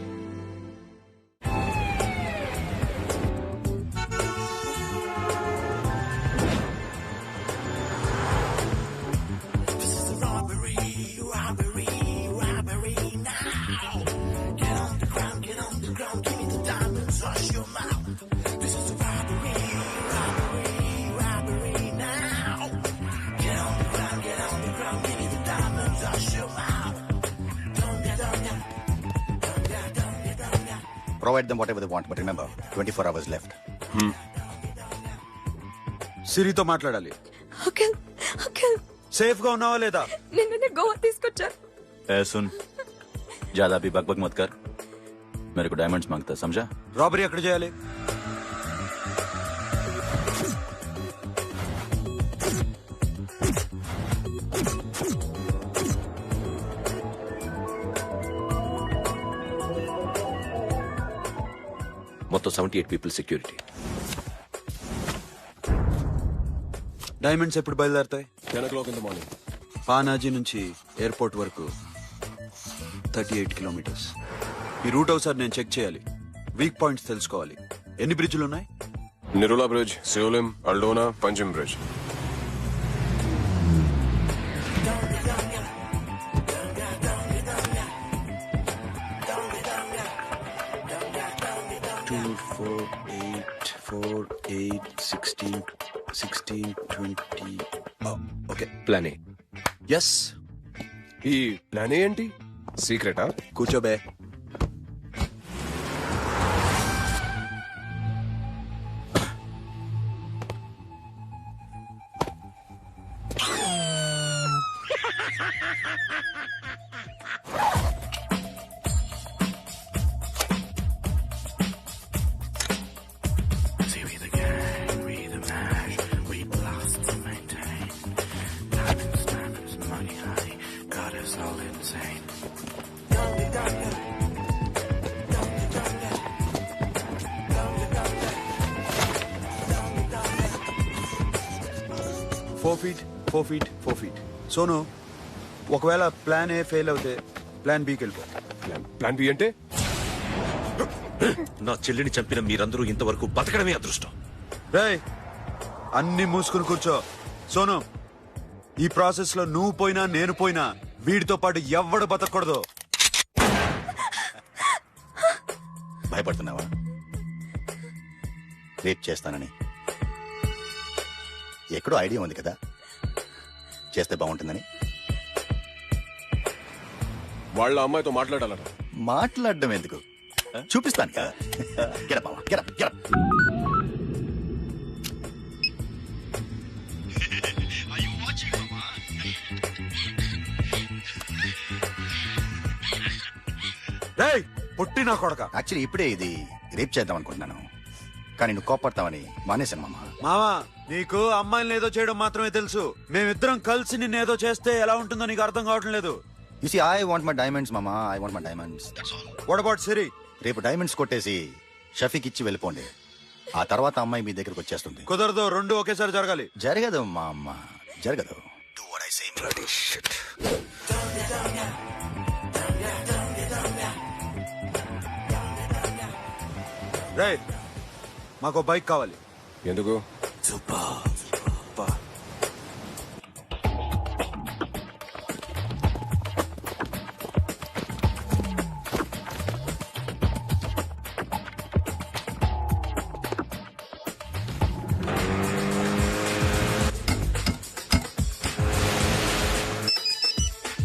Provide them whatever they want, but remember, 24 hours left. సిరితో మాట్లాడాలి. సేఫ్ గా ఉన్నావా లేదా? నిన్న గోవా తీసుకొచ్చారు. ए सुन, ज्यादा भी बकबक मत कर. मेरे को डायमंड्स मांगता है, समझा? రాబరీ ఎక్కడ చేయాలి? మొత్తం 78 పీపుల్ సెక్యూరిటీ. డైమండ్స్ ఎప్పుడు బయలుదేరుతాయి? 10 o'clock in the morning. Panaji నుంచి ఎయిర్పోర్ట్ వరకు 38 కిలోమీటర్స్. ఈ రూట్ ఒకసారి నేను చెక్ చేయాలి. వీక్ పాయింట్స్ తెలుసుకోవాలి. ఎన్ని బ్రిడ్జ్లు ఉన్నాయి? Nirula Bridge, Seolim, Aldona, Panjim Bridge. Okay, plan A. Yes. ఈ ప్లాన్ ఏంటి? సీక్రెటా? కూర్చోబే. Four feet. సోను, ఒకవేళ ప్లాన్ ఏ ఫెయిల్ అవుతే ప్లాన్ బికి వెళ్ళిపో. ప్లాన్ బి అంటే? నా చెల్లిని చంపిన మీరందరూ ఇంతవరకు బతకడమే అదృష్టం. రేయ్, అన్ని మూసుకుని కూర్చో. సోను, ఈ ప్రాసెస్ లో నువ్వు పోయినా నేను పోయినా వీడితో పాటు ఎవ్వడు బతకూడదు. భయపడుతున్నావా? రేప్ చేస్తానని ఎక్కడో ఐడియా ఉంది కదా, చేస్తే బాగుంటుందని. వాళ్ళ అమ్మాయితో మాట్లాడాలట. మాట్లాడడం ఎందుకు, చూపిస్తాను కదా. Get up, మామ, get up, get up. రేయ్, పుట్టి నా కొడక. యాక్చువల్లీ ఇప్పుడే ఇది రేప్ చేద్దాం అనుకుంటున్నాను, కానీ నువ్వు కోపడతావని మానేశాను మామ. మావా, నీకు అమ్మాయిని ఏదో చేయడం మాత్రమే తెలుసు. మేమిద్దరం కలిసి నిన్నేదో చేస్తే ఎలా ఉంటుందో నీకు అర్థం కావటం లేదు. You see, I want my diamonds, mama. I want my diamonds. That's all. What about Siri? రేపు డైమండ్స్ కొట్టేసి షఫీకి ఇచ్చి వెళ్ళిపోండి. ఆ తర్వాత అమ్మాయి మీ దగ్గరకు వచ్చేస్తుంది. కుదరదు, రెండు ఒకేసారి జరగాలి. జరగదు మా అమ్మ, జరగదు. Do what I say. Bloody shit. రేయ్, మాకు బైక్ కావాలి. ఎందుకు?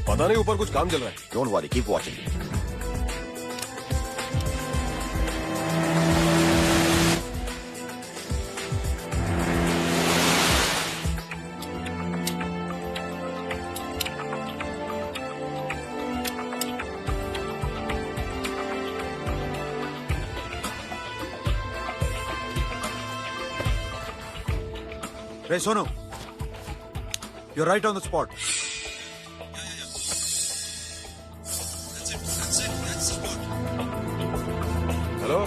पता नहीं ऊपर कुछ काम चल रहा है. Don't worry, keep watching. రే Sonu, you right on the spot. Hello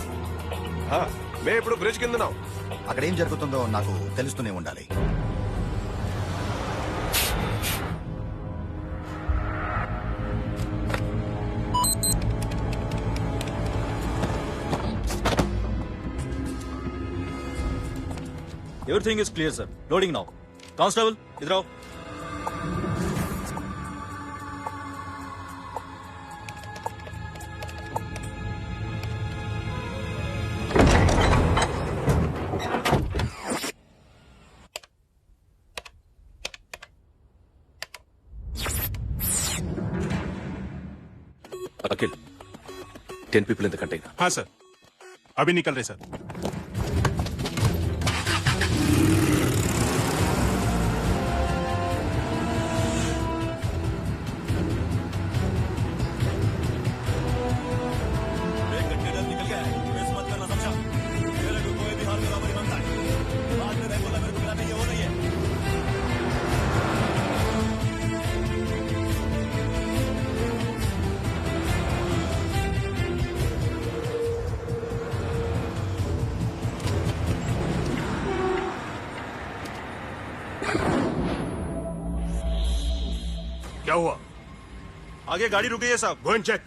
మే ఇప్పుడు బ్రిడ్జ్ కింద అక్కడ ఏం జరుగుతుందో నాకు తెలుస్తూనే ఉండాలి. Everything is clear, sir. Loading now. Constable, idhar aao. Akhil, 10 people in the container. हाँ सर, अभी निकल रहे सर. क्या हुआ? आगे गाड़ी रुकी है साहब. Go and check.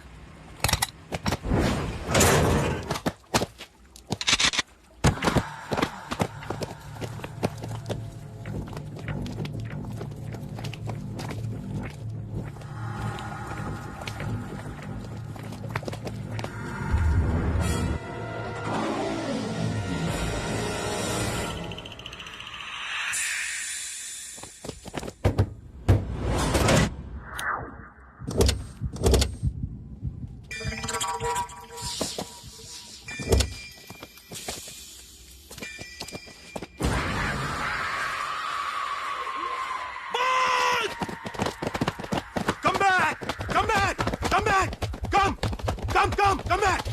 Come back!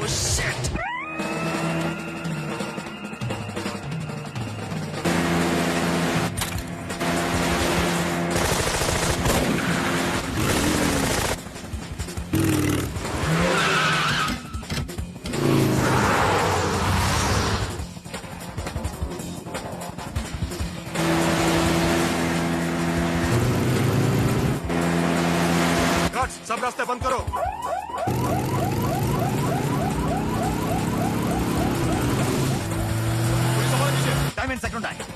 Oh shit! सब रास्ते बंद करो. डायमंड सेकंड है.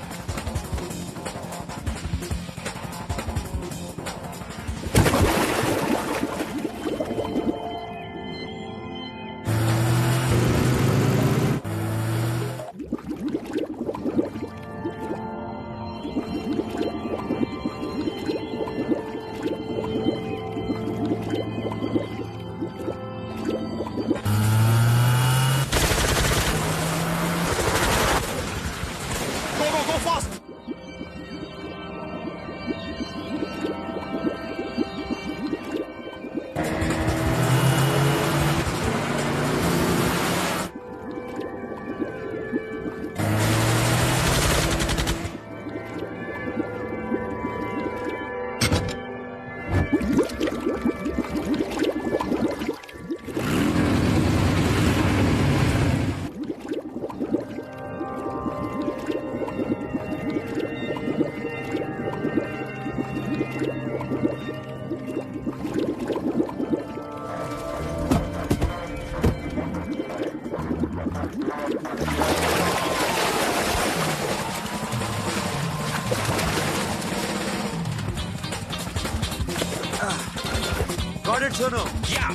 Got it, Sono. Yeah.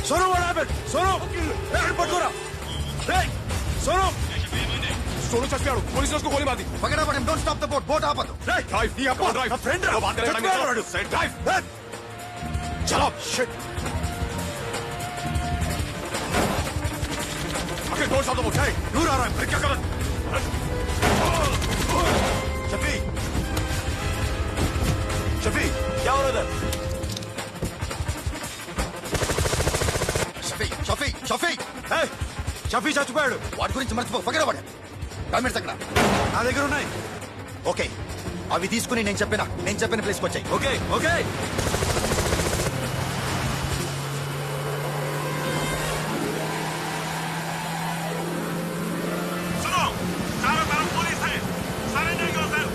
Sonu what happened? Sonu पట్టుకోరా రేయ్ सोनू सोनू చచ్చిపోయాడు పోలీసులు వచ్చి గోలీ మారి పకడా పడం don't stop the boat boat ఆపదు రేయ్ డ్రైవ్ నీ అప్ప డ్రైవ్ నా ఫ్రెండ్ రా బాత్ కరేంगे సెట్ డ్రైవ్ చలో shit okay don't stop the boat hey दूर आ रहा है फिर क्या कर शफी शफी क्या हो रहा है షఫీ షఫీ షఫీ ఏయ్ షఫీ చచ్చిపోయాడు వాడి గురించి మర్చిపో పకడా పడం డామేజ్ అక్కడ నా దగ్గర ఉన్నాయి ఓకే అవి తీసుకుని నేను చెప్పిన ప్లేస్కి వచ్చాయి ఓకే ఓకే सुनो चारों तरफ पुलिस है सरेंडर योरसेल्फ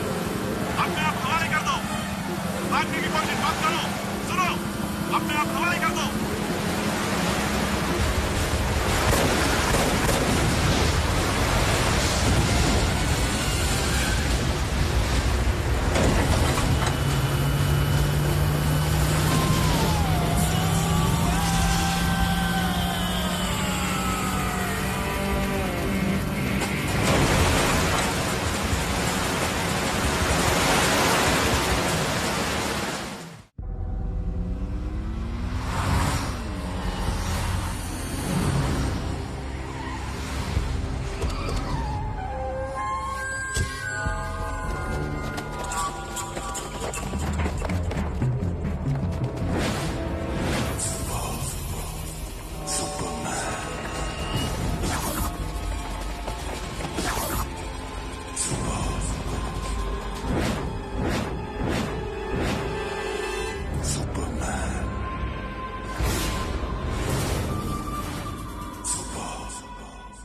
अपने आप हवाले कर दो भागने की कोशिश मत करो सुनो अपने आप हवाले कर दो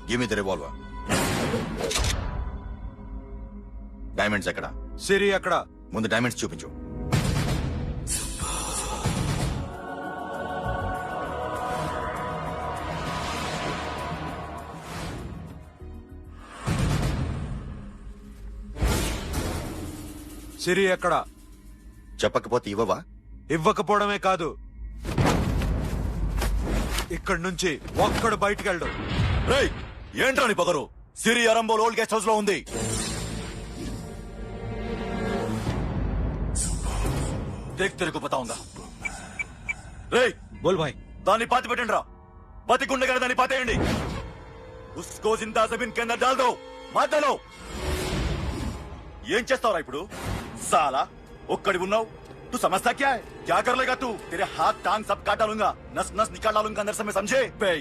give me the revolver diamonds ఎక్కడ సిరి అక్కడ ముందు డైమండ్స్ చూపించు సిరి ఎక్కడ చెప్పకపోతే ఇవ్వవా ఇవ్వకపోవడమే కాదు ఇక్కడి నుంచి ఒక్కడు బయటికి వెళ్ళడు రేయ్ ఏంట్రా నీ పొగరు సిరి అరంబోల్ ఓల్డ్ గెస్ట్ హౌస్ లో ఉంది దేక్ తెరకు పతాਉਂదా రేయ్ బోల్ భాయ్ దాన్ని పాతి పెట్టండి రా బతికుండగానే దాన్ని పాతేయండి ఉస్కో జిందా జమీన్ కింద డాల్ దో మాటలో ఏం చేస్తావురా ఇప్పుడు साला ఒక్కడి ఉన్నావు तू समझता क्या है क्या कर लेगा तू तेरे हाथ टांग सब काट डालूंगा नस नस निकाल डालूंगा अंदर से मैं समझे बे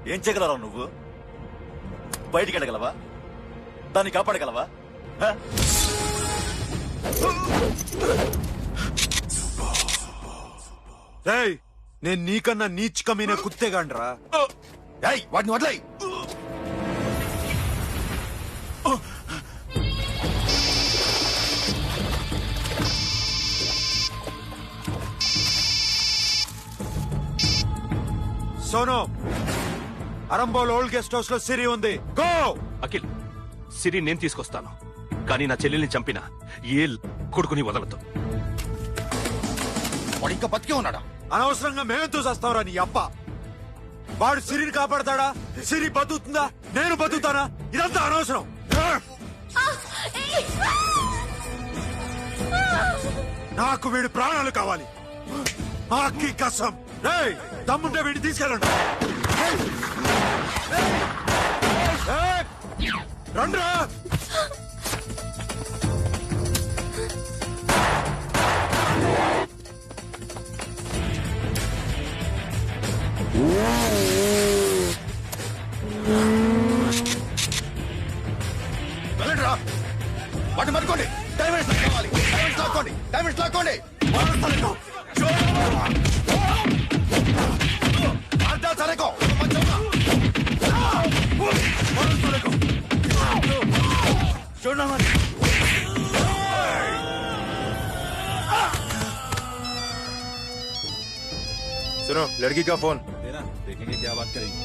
ఏం చేయగలరా నువ్వు బయటికి వెళ్ళగలవా దాన్ని కాపాడగలవా రేయ్ నేను నీకన్నా నీచకమైన కుత్తేగాండ్రా వాడిని వదిలేయ్ Sonu Arambol old guest house లో సిరి ఉంది గో అఖిల్ సిరి నేను తీసుకొస్తాను కానీ నా చెల్లెల్ని చంపిన ఏ కొడుకుని వదలదు వాడు ఇంకా బతికే ఉన్నాడా అనవసరంగా మేమెంతో చేస్తావురా నీ అప్ప వాడు సిరిని కాపాడతాడా సిరి బతుకుతుందా నేను బతుకుతానా ఇదంతా అనవసరం నాకు వీడి ప్రాణాలు కావాలి. ఆకి కసం. రేయ్, దమ్ముంటే వీడిని తీసుకెళ్ళండి. రండ్రా. వెళ్ళండిరా. వాటిని పట్టుకోండి. డైమండ్స్ కావాలి. డైమండ్స్ లాక్కోండి. డైమండ్స్ లాక్కోండి. सुनो लड़की का फोन. देखेंगे क्या बात करेंगे.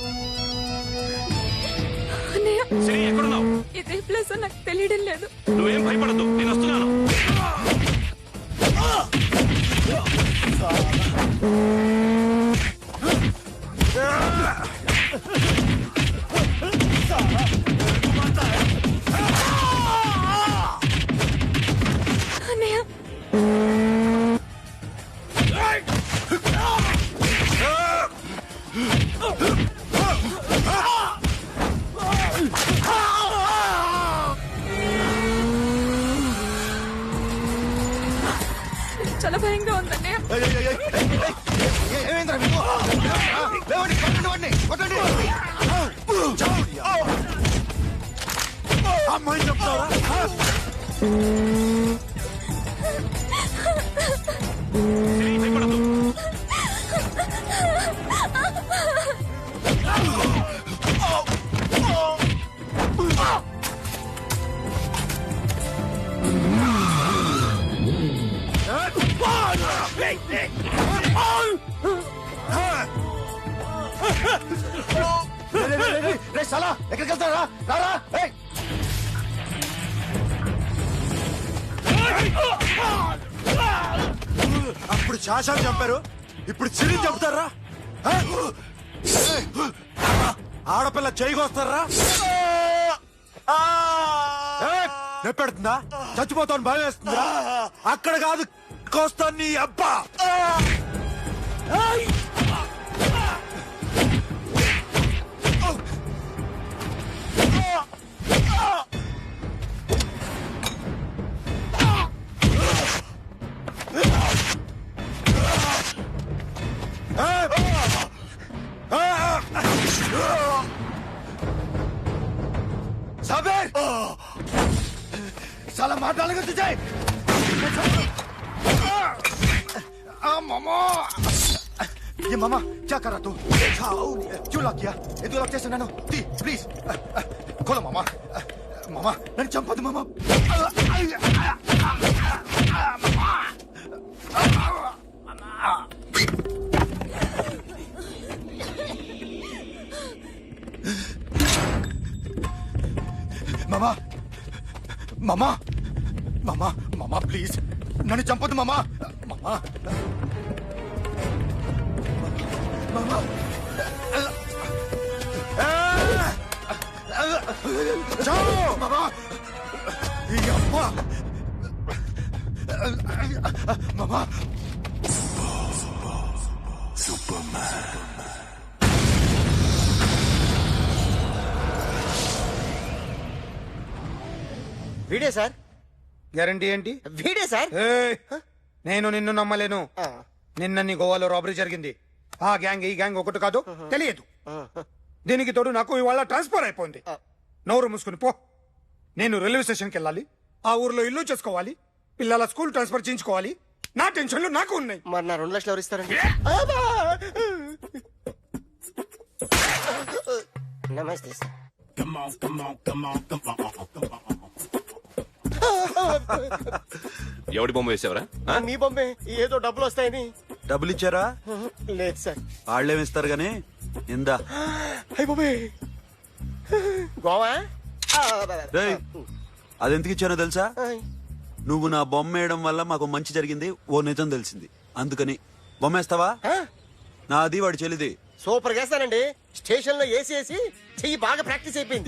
ఎక్కడున్నావు? ఇదే ప్లేస్ నాకు తెలియడం లేదు. నువ్వేం భయపడద్దు, నేను వస్తున్నాను. చాలా భయంగా ఉందండి. ఏమైందిరా మీకు? లేవండి, కొట్టండి వాడిని, కొట్టండి. అమ్మాయి చెప్తావా? రే సాలా, ఎక్కడికి వెళ్తారా? రారా. అప్పుడు శాసాలు చంపారు, ఇప్పుడు చిరి చంపుతారా? ఆడపిల్ల చేయకొస్తారా? నెప్పెడుతుందా? చచ్చిపోతాను భయం వేస్తుందా? అక్కడ కాదు, కోస్తాను నీ అబ్బా. साबिर, साला मार डालेगा तुझे. मामा, ये मामा क्या कर रहा तू? क्यों लॉक किया? ये तू लॉक कैसे नानो? प्लीज खोलो मामा. मामा नन्नु चंपదు मामा. మామా మామా మామా మామా ప్లీజ్ నన్ను చంపొద్దు మామా. మామా మామా మామా ఈ అమ్మ మామా. వీడే సార్. గ్యారంటీ ఏంటి? వీడే సార్. నేను నిన్ను నమ్మలేను. నిన్న నీ గోవాలో రాబరీ జరిగింది. ఆ గ్యాంగ్ ఈ గ్యాంగ్ ఒకటి కాదు, తెలియదు. దీనికి తోడు నాకు ఇవాళ ట్రాన్స్ఫర్ అయిపోయింది. నోరు మూసుకుని పో. నేను రైల్వే స్టేషన్కి వెళ్ళాలి, ఆ ఊర్లో ఇల్లు చేసుకోవాలి, పిల్లల స్కూల్ ట్రాన్స్ఫర్ చేయించుకోవాలి. నా టెన్షన్లు నాకు ఉన్నాయి. మరి నా 2 లక్షలు ఎవరు ఇస్తారండి? నమస్తే సార్. ఎవడి బొమ్మ వేసావరా? మీ బొమ్మే. ఏదో డబ్బులు వస్తాయని. డబ్బులు ఇచ్చారా? లేదు సార్. వాళ్ళేమిస్తారు గానీ ఇందా. గోవా అదెందుకు ఇచ్చానో తెలుసా? నువ్వు నా బొమ్మ వేయడం వల్ల మాకు మంచి జరిగింది, ఓ నిజం తెలిసింది. అందుకని బొమ్మేస్తావా? నాది వాడి చెల్లిది. సూపర్ గా వేస్తానండి. స్టేషన్ లో ఏసీ చెయ్యి బాగా ప్రాక్టీస్ అయిపోయింది.